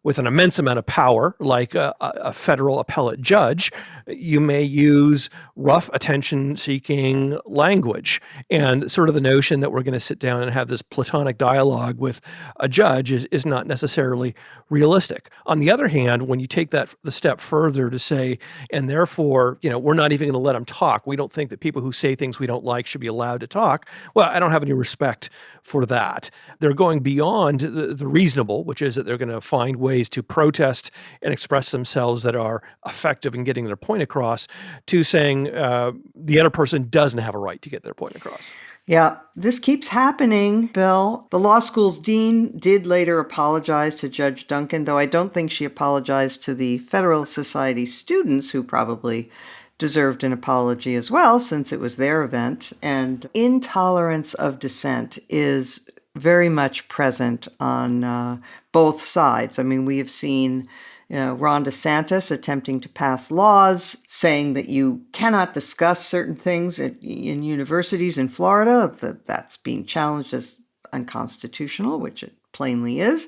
with an immense amount of power, like a federal appellate judge, you may use rough, attention-seeking language. And sort of the notion that we're going to sit down and have this platonic dialogue with a judge is not necessarily realistic. On the other hand, when you take that the step further to say, and therefore, we're not even going to let them talk. We don't think that people who say things we don't like should be allowed to talk. Well, I don't have any respect for that. They're going beyond the reasonable, which is that they're going to find ways to protest and express themselves that are effective in getting their point across, to saying the other person doesn't have a right to get their point across. Yeah, this keeps happening, Bill. The law school's dean did later apologize to Judge Duncan, though I don't think she apologized to the Federalist Society students, who probably deserved an apology as well, since it was their event. And intolerance of dissent is very much present on both sides. I mean, we have seen Ron DeSantis attempting to pass laws saying that you cannot discuss certain things in universities in Florida, that's being challenged as unconstitutional, which it plainly is.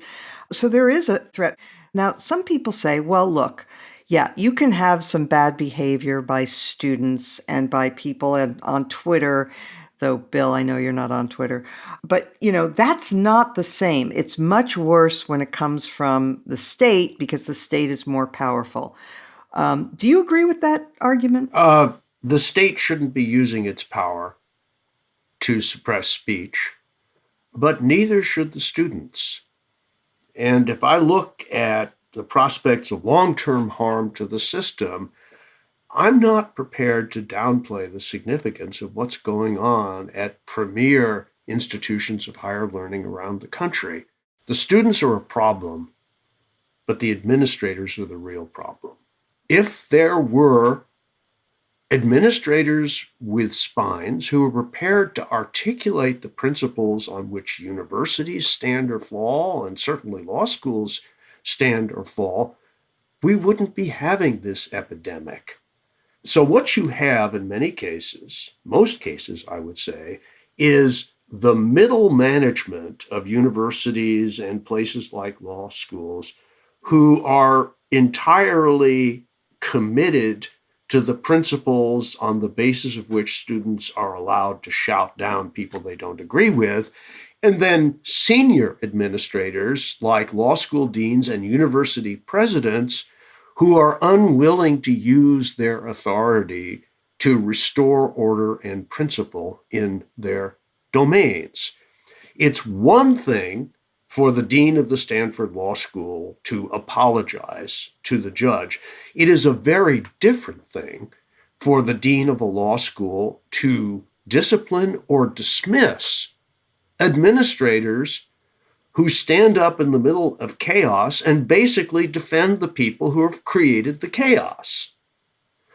So there is a threat. Now, some people say, well, look, yeah, you can have some bad behavior by students and by people on Twitter, though, Bill, I know you're not on Twitter. But, that's not the same. It's much worse when it comes from the state, because the state is more powerful. Do you agree with that argument? The state shouldn't be using its power to suppress speech, but neither should the students. And if I look at the prospects of long-term harm to the system, I'm not prepared to downplay the significance of what's going on at premier institutions of higher learning around the country. The students are a problem, but the administrators are the real problem. If there were administrators with spines who were prepared to articulate the principles on which universities stand or fall, and certainly law schools stand or fall, we wouldn't be having this epidemic. So what you have in many cases, most cases, I would say, is the middle management of universities and places like law schools who are entirely committed to the principles on the basis of which students are allowed to shout down people they don't agree with. And then senior administrators like law school deans and university presidents who are unwilling to use their authority to restore order and principle in their domains. It's one thing for the dean of the Stanford Law School to apologize to the judge. It is a very different thing for the dean of a law school to discipline or dismiss administrators who stand up in the middle of chaos and basically defend the people who have created the chaos.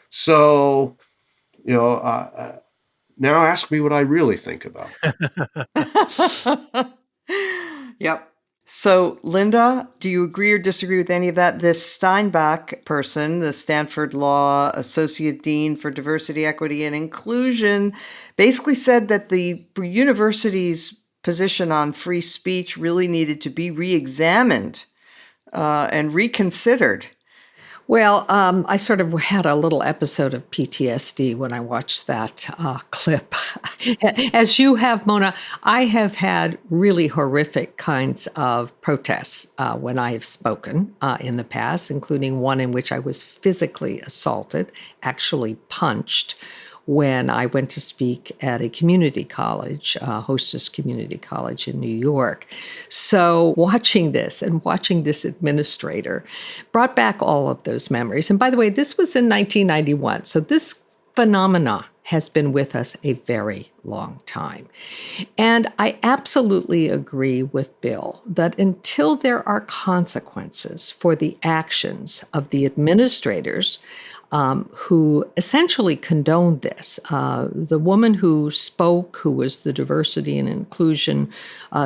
So, now ask me what I really think about it. Yep. So, Linda, do you agree or disagree with any of that? This Steinbach person, the Stanford Law Associate Dean for Diversity, Equity, and Inclusion, basically said that the university's position on free speech really needed to be re-examined and reconsidered. Well, I sort of had a little episode of PTSD when I watched that clip. As you have, Mona, I have had really horrific kinds of protests when I have spoken in the past, including one in which I was physically assaulted, actually punched, when I went to speak at a community college, Hostess Community College in New York. So watching this and watching this administrator brought back all of those memories. And by the way, this was in 1991. So this phenomena has been with us a very long time. And I absolutely agree with Bill that until there are consequences for the actions of the administrators who essentially condoned this. The woman who spoke, who was the diversity and inclusion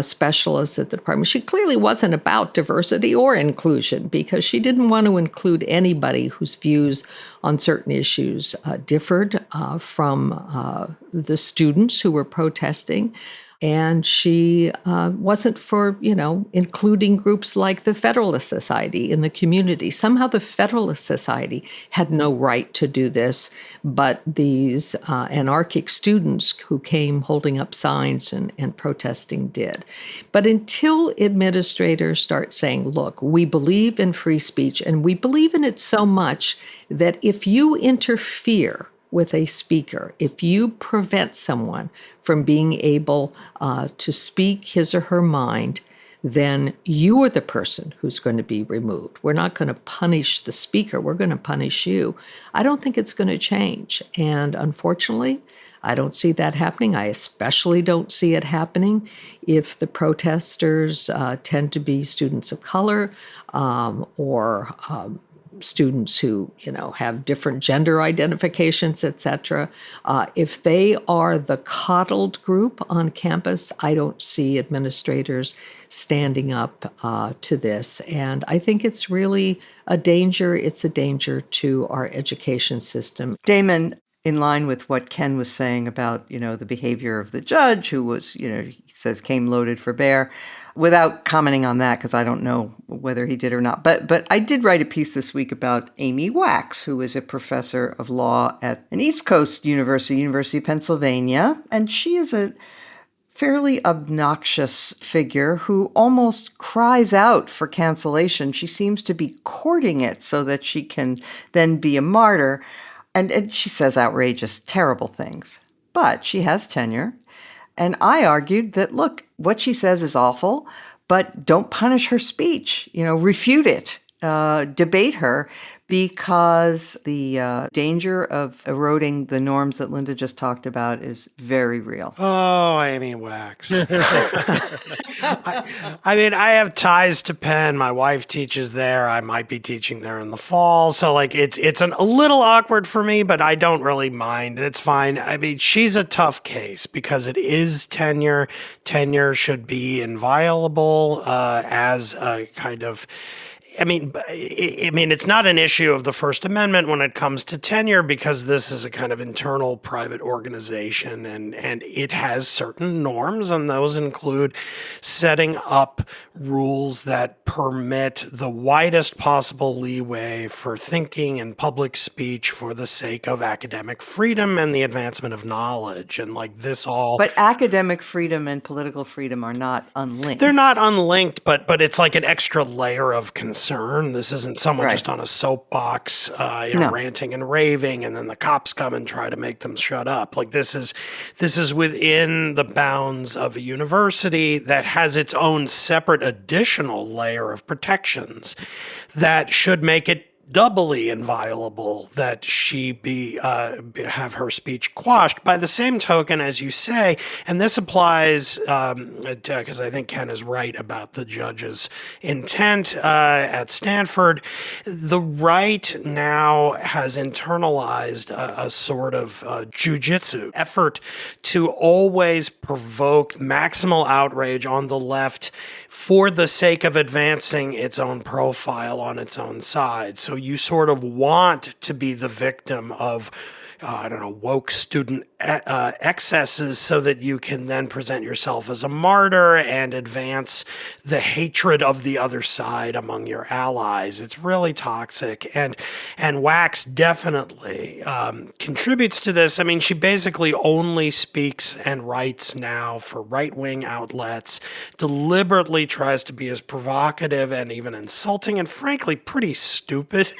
specialist at the department, she clearly wasn't about diversity or inclusion because she didn't want to include anybody whose views on certain issues differed from the students who were protesting. And she wasn't for, including groups like the Federalist Society in the community. Somehow the Federalist Society had no right to do this, but these anarchic students who came holding up signs and protesting did. But until administrators start saying, look, we believe in free speech, and we believe in it so much that if you interfere with a speaker, if you prevent someone from being able to speak his or her mind, then you are the person who's going to be removed. We're not going to punish the speaker. We're going to punish you. I don't think it's going to change. And unfortunately, I don't see that happening. I especially don't see it happening if the protesters tend to be students of color or students who, have different gender identifications, et cetera. If they are the coddled group on campus, I don't see administrators standing up to this. And I think it's really a danger. It's a danger to our education system. Damon, in line with what Ken was saying about, the behavior of the judge who was, he says came loaded for bear, without commenting on that, because I don't know whether he did or not. But I did write a piece this week about Amy Wax, who is a professor of law at an East Coast university, University of Pennsylvania. And she is a fairly obnoxious figure who almost cries out for cancellation. She seems to be courting it so that she can then be a martyr. And she says outrageous, terrible things. But she has tenure. And I argued that, look, what she says is awful, but don't punish her speech. Refute it, debate her, because the danger of eroding the norms that Linda just talked about is very real. Oh, Amy Wax. I mean, I have ties to Penn. My wife teaches there. I might be teaching there in the fall. So it's a little awkward for me, but I don't really mind. It's fine. I mean, she's a tough case because it is tenure. Tenure should be inviolable as a kind of... I mean, it's not an issue of the First Amendment when it comes to tenure because this is a kind of internal private organization and it has certain norms, and those include setting up rules that permit the widest possible leeway for thinking and public speech for the sake of academic freedom and the advancement of knowledge. And this all... But academic freedom and political freedom are not unlinked. They're not unlinked, but it's like an extra layer of concern. This isn't someone just on a soapbox, ranting and raving, and then the cops come and try to make them shut up. This is within the bounds of a university that has its own separate additional layer of protections that should make it doubly inviolable that she have her speech quashed. By the same token, as you say, and this applies because I think Ken is right about the judge's intent at Stanford, the right now has internalized a sort of jujitsu effort to always provoke maximal outrage on the left for the sake of advancing its own profile on its own side. So you sort of want to be the victim of woke student excesses so that you can then present yourself as a martyr and advance the hatred of the other side among your allies. It's really toxic. And Wax definitely contributes to this. I mean, she basically only speaks and writes now for right-wing outlets, deliberately tries to be as provocative and even insulting and frankly pretty stupid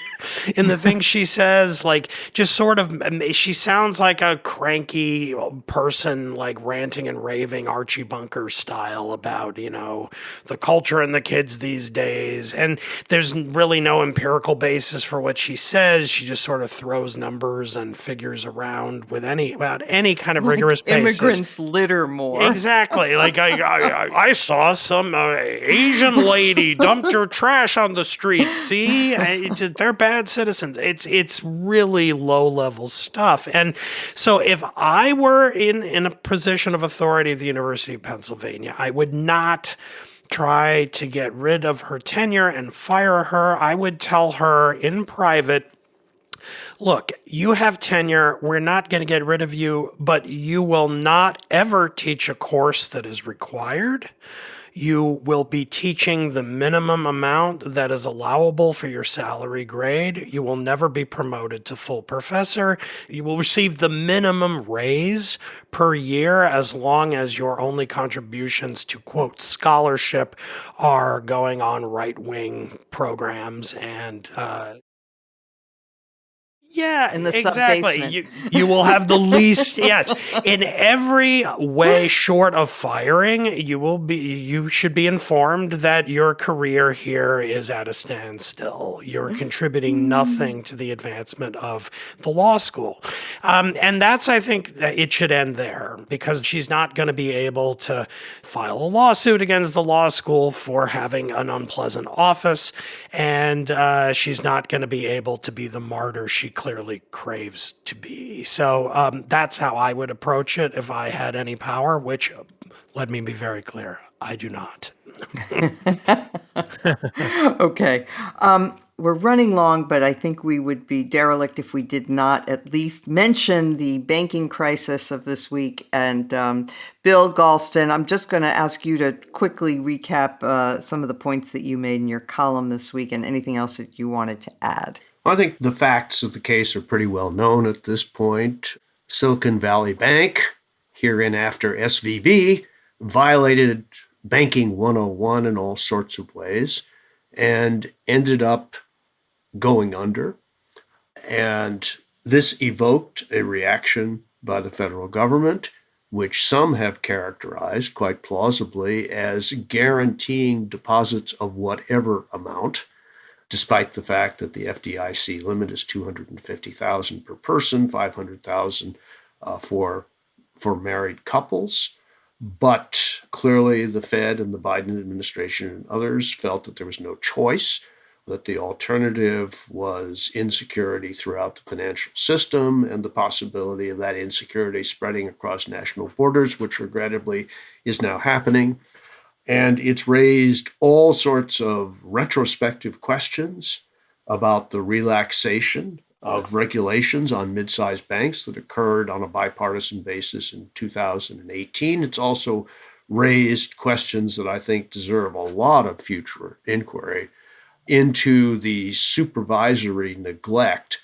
in the things she says. Like, just sort of, she sounds like a cranky person, like ranting and raving Archie Bunker style about, the culture and the kids these days. And there's really no empirical basis for what she says. She just sort of throws numbers and figures around without any kind of rigorous basis. Immigrants litter more. Exactly. Like I saw some Asian lady dumped her trash on the street. See, they're bad citizens. It's really low level stuff. And so if I were in a position of authority at the University of Pennsylvania, I would not try to get rid of her tenure and fire her. I would tell her in private, look, you have tenure. We're not going to get rid of you, but you will not ever teach a course that is required. You will be teaching the minimum amount that is allowable for your salary grade. You will never be promoted to full professor. You will receive the minimum raise per year as long as your only contributions to, quote, scholarship are going on right-wing programs and In the exactly. sub-basement. You will have the least, yes. In every way short of firing, you should be informed that your career here is at a standstill. You're contributing nothing to the advancement of the law school. And that's, I think, that it should end there, because she's not going to be able to file a lawsuit against the law school for having an unpleasant office. And she's not going to be able to be the martyr she clearly craves to be. So that's how I would approach it if I had any power, which, let me be very clear, I do not. Okay. We're running long, but I think we would be derelict if we did not at least mention the banking crisis of this week. And Bill Galston, I'm just going to ask you to quickly recap some of the points that you made in your column this week and anything else that you wanted to add. I think the facts of the case are pretty well known at this point. Silicon Valley Bank, hereinafter SVB, violated Banking 101 in all sorts of ways and ended up going under. And this evoked a reaction by the federal government, which some have characterized quite plausibly as guaranteeing deposits of whatever amount, despite the fact that the FDIC limit is $250,000 per person, $500,000 for married couples. But clearly the Fed and the Biden administration and others felt that there was no choice, that the alternative was insecurity throughout the financial system and the possibility of that insecurity spreading across national borders, which regrettably is now happening. And it's raised all sorts of retrospective questions about the relaxation of regulations on mid-sized banks that occurred on a bipartisan basis in 2018. It's also raised questions that I think deserve a lot of future inquiry into the supervisory neglect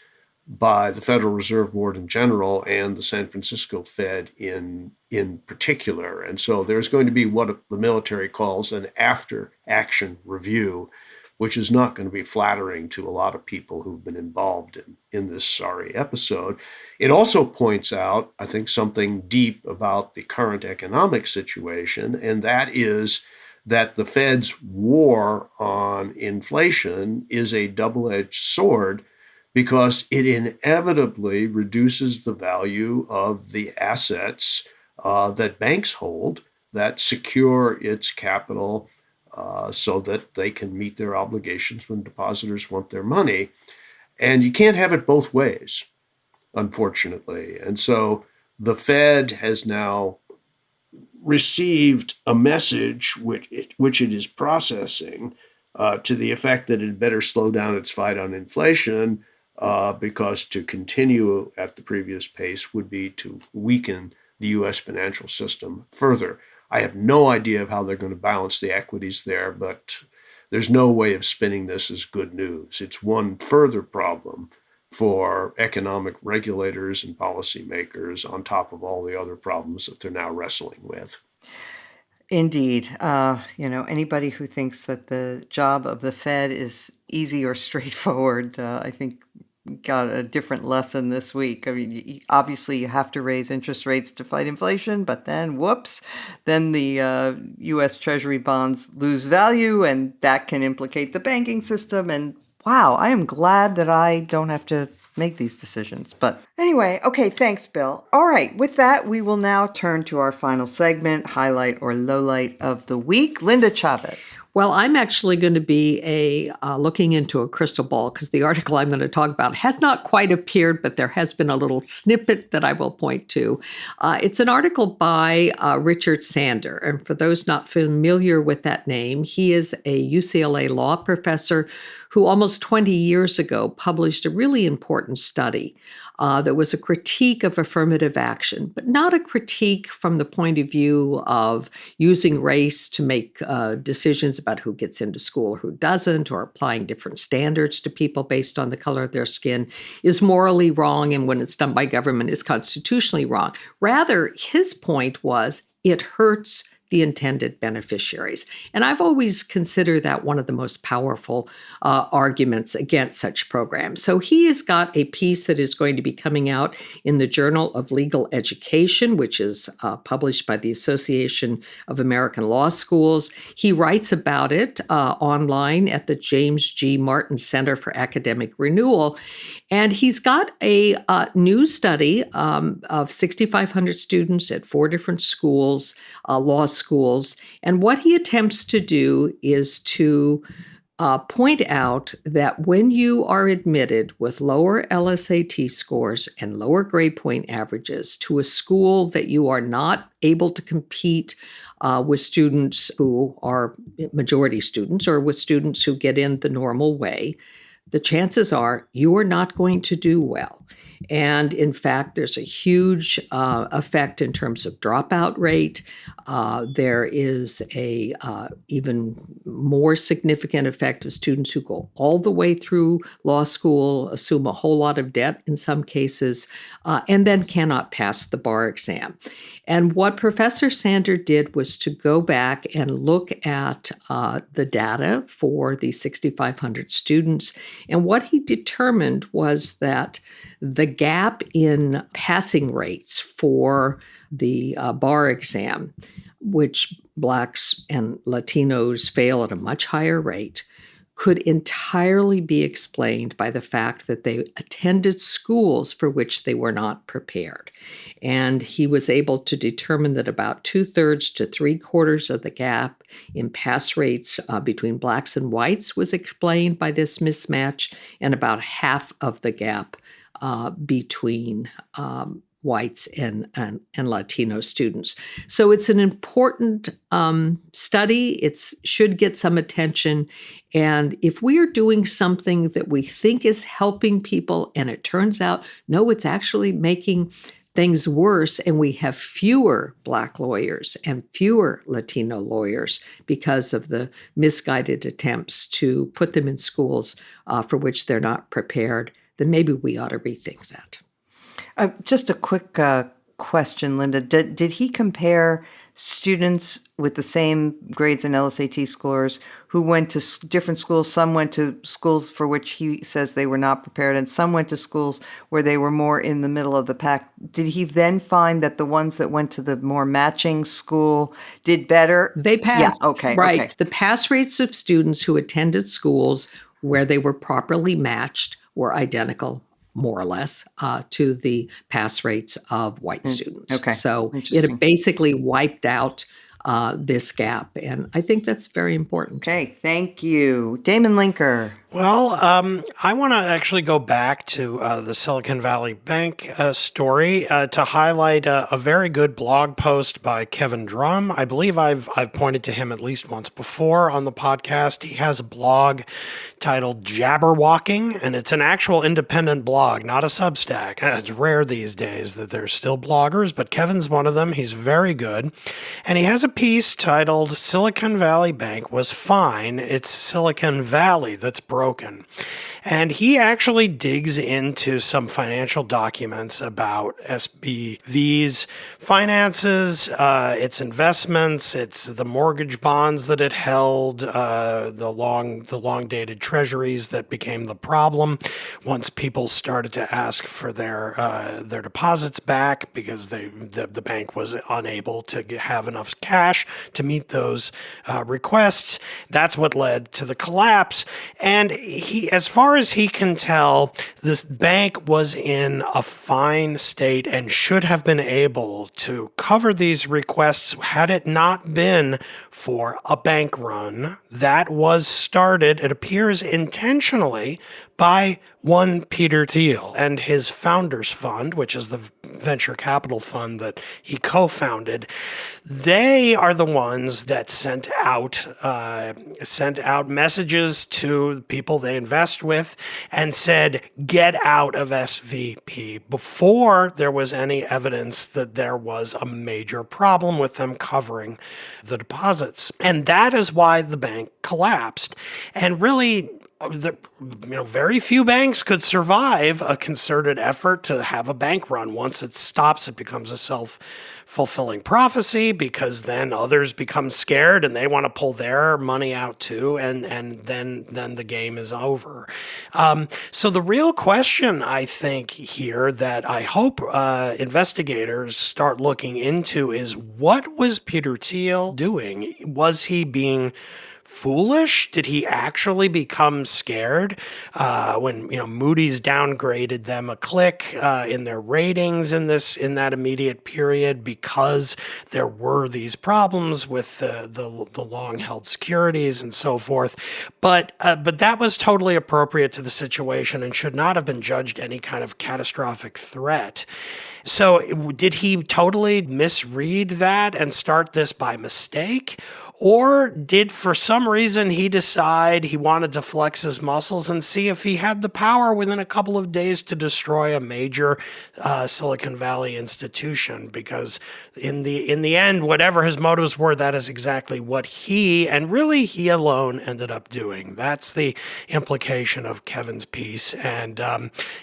by the Federal Reserve Board in general and the San Francisco Fed in particular. And so there's going to be what the military calls an after-action review, which is not going to be flattering to a lot of people who've been involved in this sorry episode. It also points out, I think, something deep about the current economic situation, and that is that the Fed's war on inflation is a double-edged sword because it inevitably reduces the value of the assets that banks hold that secure its capital so that they can meet their obligations when depositors want their money. And you can't have it both ways, unfortunately. And so the Fed has now received a message which it is processing to the effect that it better slow down its fight on inflation because to continue at the previous pace would be to weaken the U.S. financial system further. I have no idea of how they're going to balance the equities there, but there's no way of spinning this as good news. It's one further problem for economic regulators and policymakers on top of all the other problems that they're now wrestling with. Indeed. Anybody who thinks that the job of the Fed is easy or straightforward, I think got a different lesson this week. I mean, obviously you have to raise interest rates to fight inflation, but then whoops, then the U.S. Treasury bonds lose value, and that can implicate the banking system. And wow, I am glad that I don't have to make these decisions. But anyway, okay, thanks, Bill. All right, with that, we will now turn to our final segment, highlight or lowlight of the week. Linda Chavez. Well, I'm actually going to be looking into a crystal ball because the article I'm going to talk about has not quite appeared, but there has been a little snippet that I will point to. It's an article by Richard Sander. And for those not familiar with that name, he is a UCLA law professor who almost 20 years ago published a really important study that was a critique of affirmative action, but not a critique from the point of view of using race to make decisions about who gets into school or who doesn't, or applying different standards to people based on the color of their skin is morally wrong, and when it's done by government is constitutionally wrong. Rather, his point was it hurts the intended beneficiaries. And I've always considered that one of the most powerful arguments against such programs. So he has got a piece that is going to be coming out in the Journal of Legal Education, which is published by the Association of American Law Schools. He writes about it online at the James G. Martin Center for Academic Renewal. And he's got a new study of 6,500 students at 4 different schools, law schools. And what he attempts to do is to point out that when you are admitted with lower LSAT scores and lower grade point averages to a school that you are not able to compete with students who are majority students or with students who get in the normal way, the chances are you are not going to do well. And in fact, there's a huge effect in terms of dropout rate. There is a even more significant effect of students who go all the way through law school, assume a whole lot of debt in some cases, and then cannot pass the bar exam. And what Professor Sander did was to go back and look at the data for the 6,500 students. And what he determined was that the gap in passing rates for the bar exam, which Blacks and Latinos fail at a much higher rate, could entirely be explained by the fact that they attended schools for which they were not prepared. And he was able to determine that about 2/3 to 3/4 of the gap in pass rates between Blacks and whites was explained by this mismatch, and about half of the gap between whites and Latino students. So it's an important study. It should get some attention. And if we are doing something that we think is helping people and it turns out, no, it's actually making things worse, and we have fewer Black lawyers and fewer Latino lawyers because of the misguided attempts to put them in schools for which they're not prepared, then maybe we ought to rethink that. Just a quick question, Linda. Did he compare students with the same grades and LSAT scores who went to different schools? Some went to schools for which he says they were not prepared, and some went to schools where they were more in the middle of the pack. Did he then find that the ones that went to the more matching school did better? They passed. Yeah, okay. Right. Okay. The pass rates of students who attended schools where they were properly matched were identical, more or less, to the pass rates of white students. Okay. So it basically wiped out this gap. And I think that's very important. Okay, thank you. Damon Linker. Well, I want to actually go back to the Silicon Valley Bank story to highlight a very good blog post by Kevin Drum. I believe I've pointed to him at least once before on the podcast. He has a blog titled Jabberwalking, and it's an actual independent blog, not a Substack. It's rare these days that there's still bloggers, but Kevin's one of them. He's very good. And he has a piece titled Silicon Valley Bank Was Fine. It's Silicon Valley that's broken. And he actually digs into some financial documents about SBV's finances, its investments, its the mortgage bonds that it held, the long-dated treasuries that became the problem once people started to ask for their deposits back because the bank was unable to have enough cash to meet those requests. That's what led to the collapse. And he, as far as he can tell, this bank was in a fine state and should have been able to cover these requests had it not been for a bank run that was started, it appears intentionally, by one Peter Thiel and his Founders Fund, which is the venture capital fund that he co-founded. They are the ones that sent out messages to people they invest with and said, get out of SVP, before there was any evidence that there was a major problem with them covering the deposits. And that is why the bank collapsed. And really, very few banks could survive a concerted effort to have a bank run. Once it stops, it becomes a self-fulfilling prophecy, because then others become scared and they want to pull their money out too, and then the game is over. So the real question, I think, here that I hope investigators start looking into is, what was Peter Thiel doing? Was he being foolish? Did he actually become scared when Moody's downgraded them a click in their ratings in that immediate period because there were these problems with the long-held securities and so forth? But that was totally appropriate to the situation and should not have been judged any kind of catastrophic threat. So did he totally misread that and start this by mistake? Or did, for some reason, he decide he wanted to flex his muscles and see if he had the power within a couple of days to destroy a major Silicon Valley institution? Because in the end, whatever his motives were, that is exactly what he, and really he alone, ended up doing. That's the implication of Kevin's piece. And,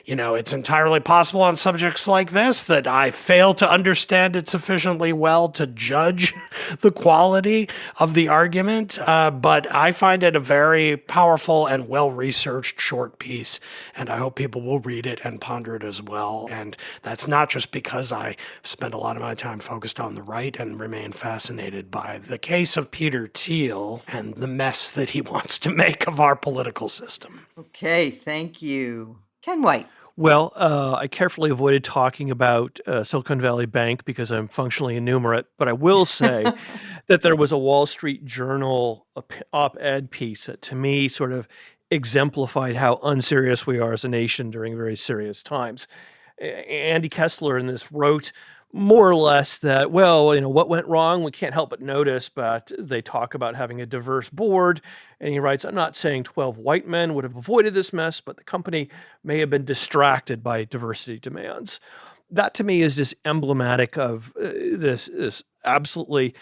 it's entirely possible on subjects like this that I fail to understand it sufficiently well to judge the quality of the argument, but I find it a very powerful and well-researched short piece, and I hope people will read it and ponder it as well. And that's not just because I spend a lot of my time focused on the right and remain fascinated by the case of Peter Thiel and the mess that he wants to make of our political system. Okay, thank you. Ken White. Well, I carefully avoided talking about Silicon Valley Bank because I'm functionally innumerate, but I will say that there was a Wall Street Journal op-ed piece that, to me, sort of exemplified how unserious we are as a nation during very serious times. Andy Kessler in this wrote more or less that, what went wrong? We can't help but notice, but they talk about having a diverse board. And he writes, I'm not saying 12 white men would have avoided this mess, but the company may have been distracted by diversity demands. That, to me, is just emblematic of this absolutely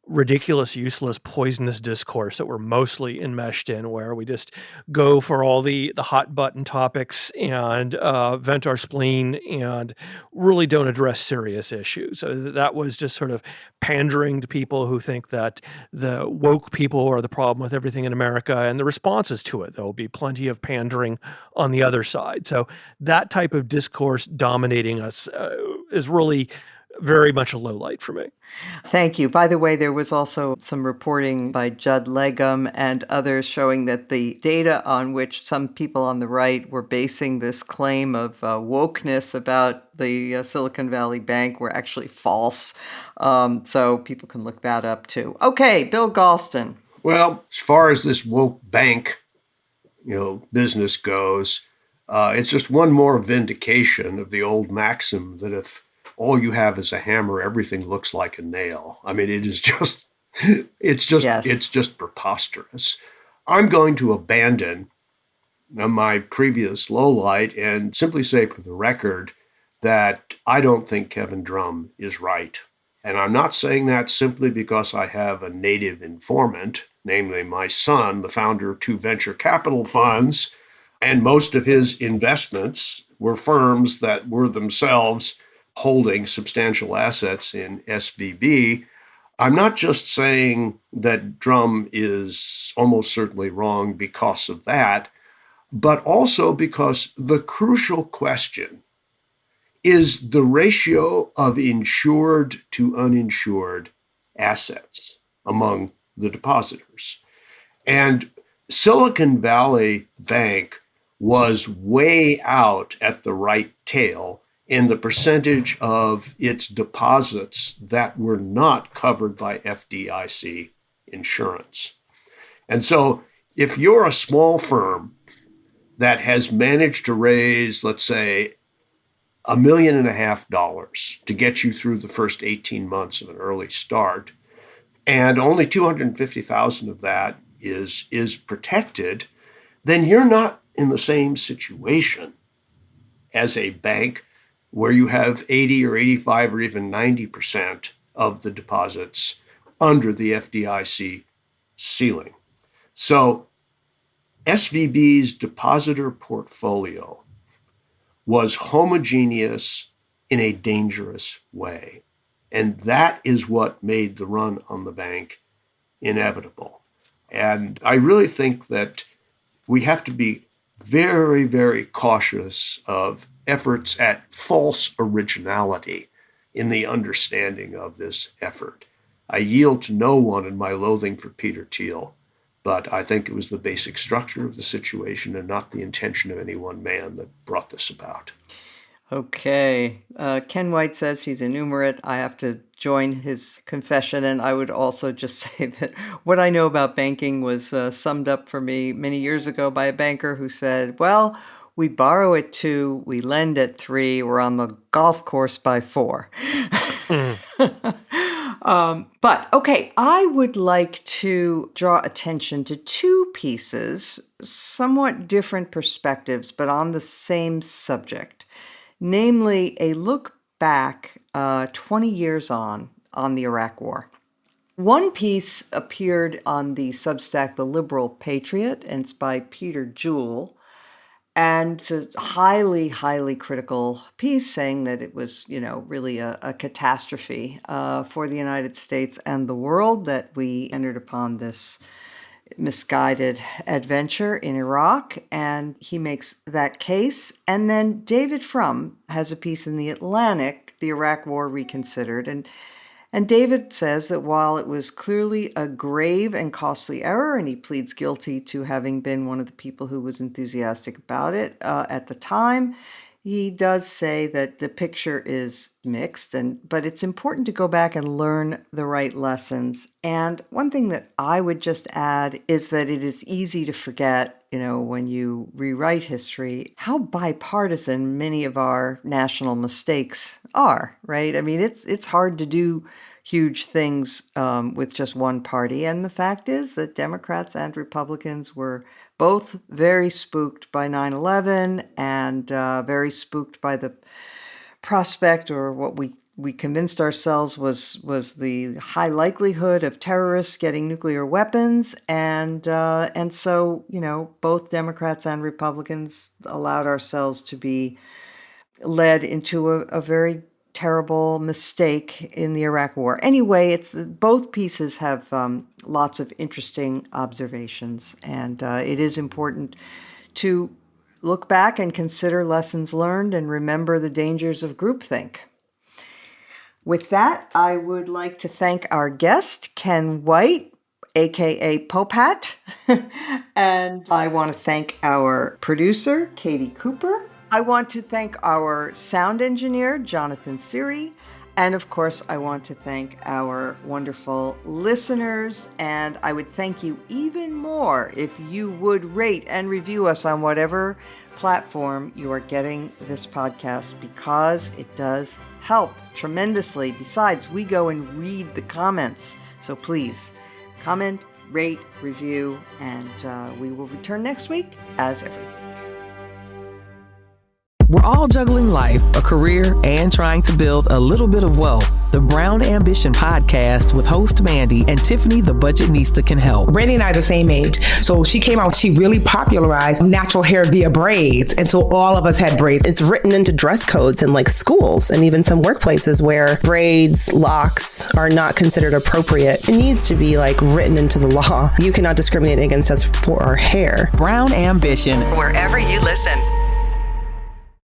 ridiculous, useless, poisonous discourse that we're mostly enmeshed in, where we just go for all the hot button topics and vent our spleen and really don't address serious issues. So that was just sort of pandering to people who think that the woke people are the problem with everything in America, and the responses to it. There will be plenty of pandering on the other side. So that type of discourse dominating us is really very much a low light for me. Thank you. By the way, there was also some reporting by Judd Legum and others showing that the data on which some people on the right were basing this claim of wokeness about the Silicon Valley Bank were actually false. So people can look that up too. Okay, Bill Galston. Well, as far as this woke bank business goes. It's just one more vindication of the old maxim that if all you have is a hammer, everything looks like a nail. I mean, it's Yes. just preposterous. I'm going to abandon my previous lowlight and simply say for the record that I don't think Kevin Drum is right. And I'm not saying that simply because I have a native informant, namely my son, the founder of 2 venture capital funds, and most of his investments were firms that were themselves holding substantial assets in SVB. I'm not just saying that Drum is almost certainly wrong because of that, but also because the crucial question is the ratio of insured to uninsured assets among the depositors. And Silicon Valley Bank was way out at the right tail in the percentage of its deposits that were not covered by FDIC insurance. And so if you're a small firm that has managed to raise, let's say, $1.5 million to get you through the first 18 months of an early start, and only 250,000 of that is protected, then you're not in the same situation as a bank where you have 80 or 85 or even 90% of the deposits under the FDIC ceiling. So SVB's depositor portfolio was homogeneous in a dangerous way. And that is what made the run on the bank inevitable. And I really think that we have to be very, very cautious of efforts at false originality in the understanding of this effort. I yield to no one in my loathing for Peter Thiel, but I think it was the basic structure of the situation and not the intention of any one man that brought this about. Okay. Ken White says he's enumerate. I have to join his confession. And I would also just say that what I know about banking was summed up for me many years ago by a banker who said, well, we borrow at 2, we lend at 3, we're on the golf course by 4. But okay, I would like to draw attention to 2 pieces, somewhat different perspectives, but on the same subject. Namely, a look back 20 years on the Iraq War. One piece appeared on the Substack The Liberal Patriot, and it's by Peter Jewell. And it's a highly, highly critical piece saying that it was, really a catastrophe for the United States and the world that we entered upon this misguided adventure in Iraq, and he makes that case. And then David Frum has a piece in The Atlantic, The Iraq War Reconsidered, and David says that while it was clearly a grave and costly error, and he pleads guilty to having been one of the people who was enthusiastic about it at the time, he does say that the picture is mixed, but it's important to go back and learn the right lessons. And one thing that I would just add is that it is easy to forget, when you rewrite history, how bipartisan many of our national mistakes are, right? I mean, it's hard to do huge things with just one party. And the fact is that Democrats and Republicans were both very spooked by 9/11 and very spooked by the prospect, or what we convinced ourselves was the high likelihood of terrorists getting nuclear weapons. And so, both Democrats and Republicans allowed ourselves to be led into a very terrible mistake in the Iraq War. Anyway, both pieces have lots of interesting observations, and it is important to look back and consider lessons learned and remember the dangers of groupthink. With that, I would like to thank our guest, Ken White, aka Popehat, and I want to thank our producer, Katie Cooper. I want to thank our sound engineer, Jonathan Siri, And of course, I want to thank our wonderful listeners, and I would thank you even more if you would rate and review us on whatever platform you are getting this podcast, because it does help tremendously. Besides, we go and read the comments. So please comment, rate, review, and we will return next week as every week. We're all juggling life, a career, and trying to build a little bit of wealth. The Brown Ambition podcast with host Mandy and Tiffany the Budgetnista can help. Brandy and I are the same age. So she came out, she really popularized natural hair via braids. And so all of us had braids. It's written into dress codes in like schools and even some workplaces where braids, locks are not considered appropriate. It needs to be like written into the law. You cannot discriminate against us for our hair. Brown Ambition. Wherever you listen.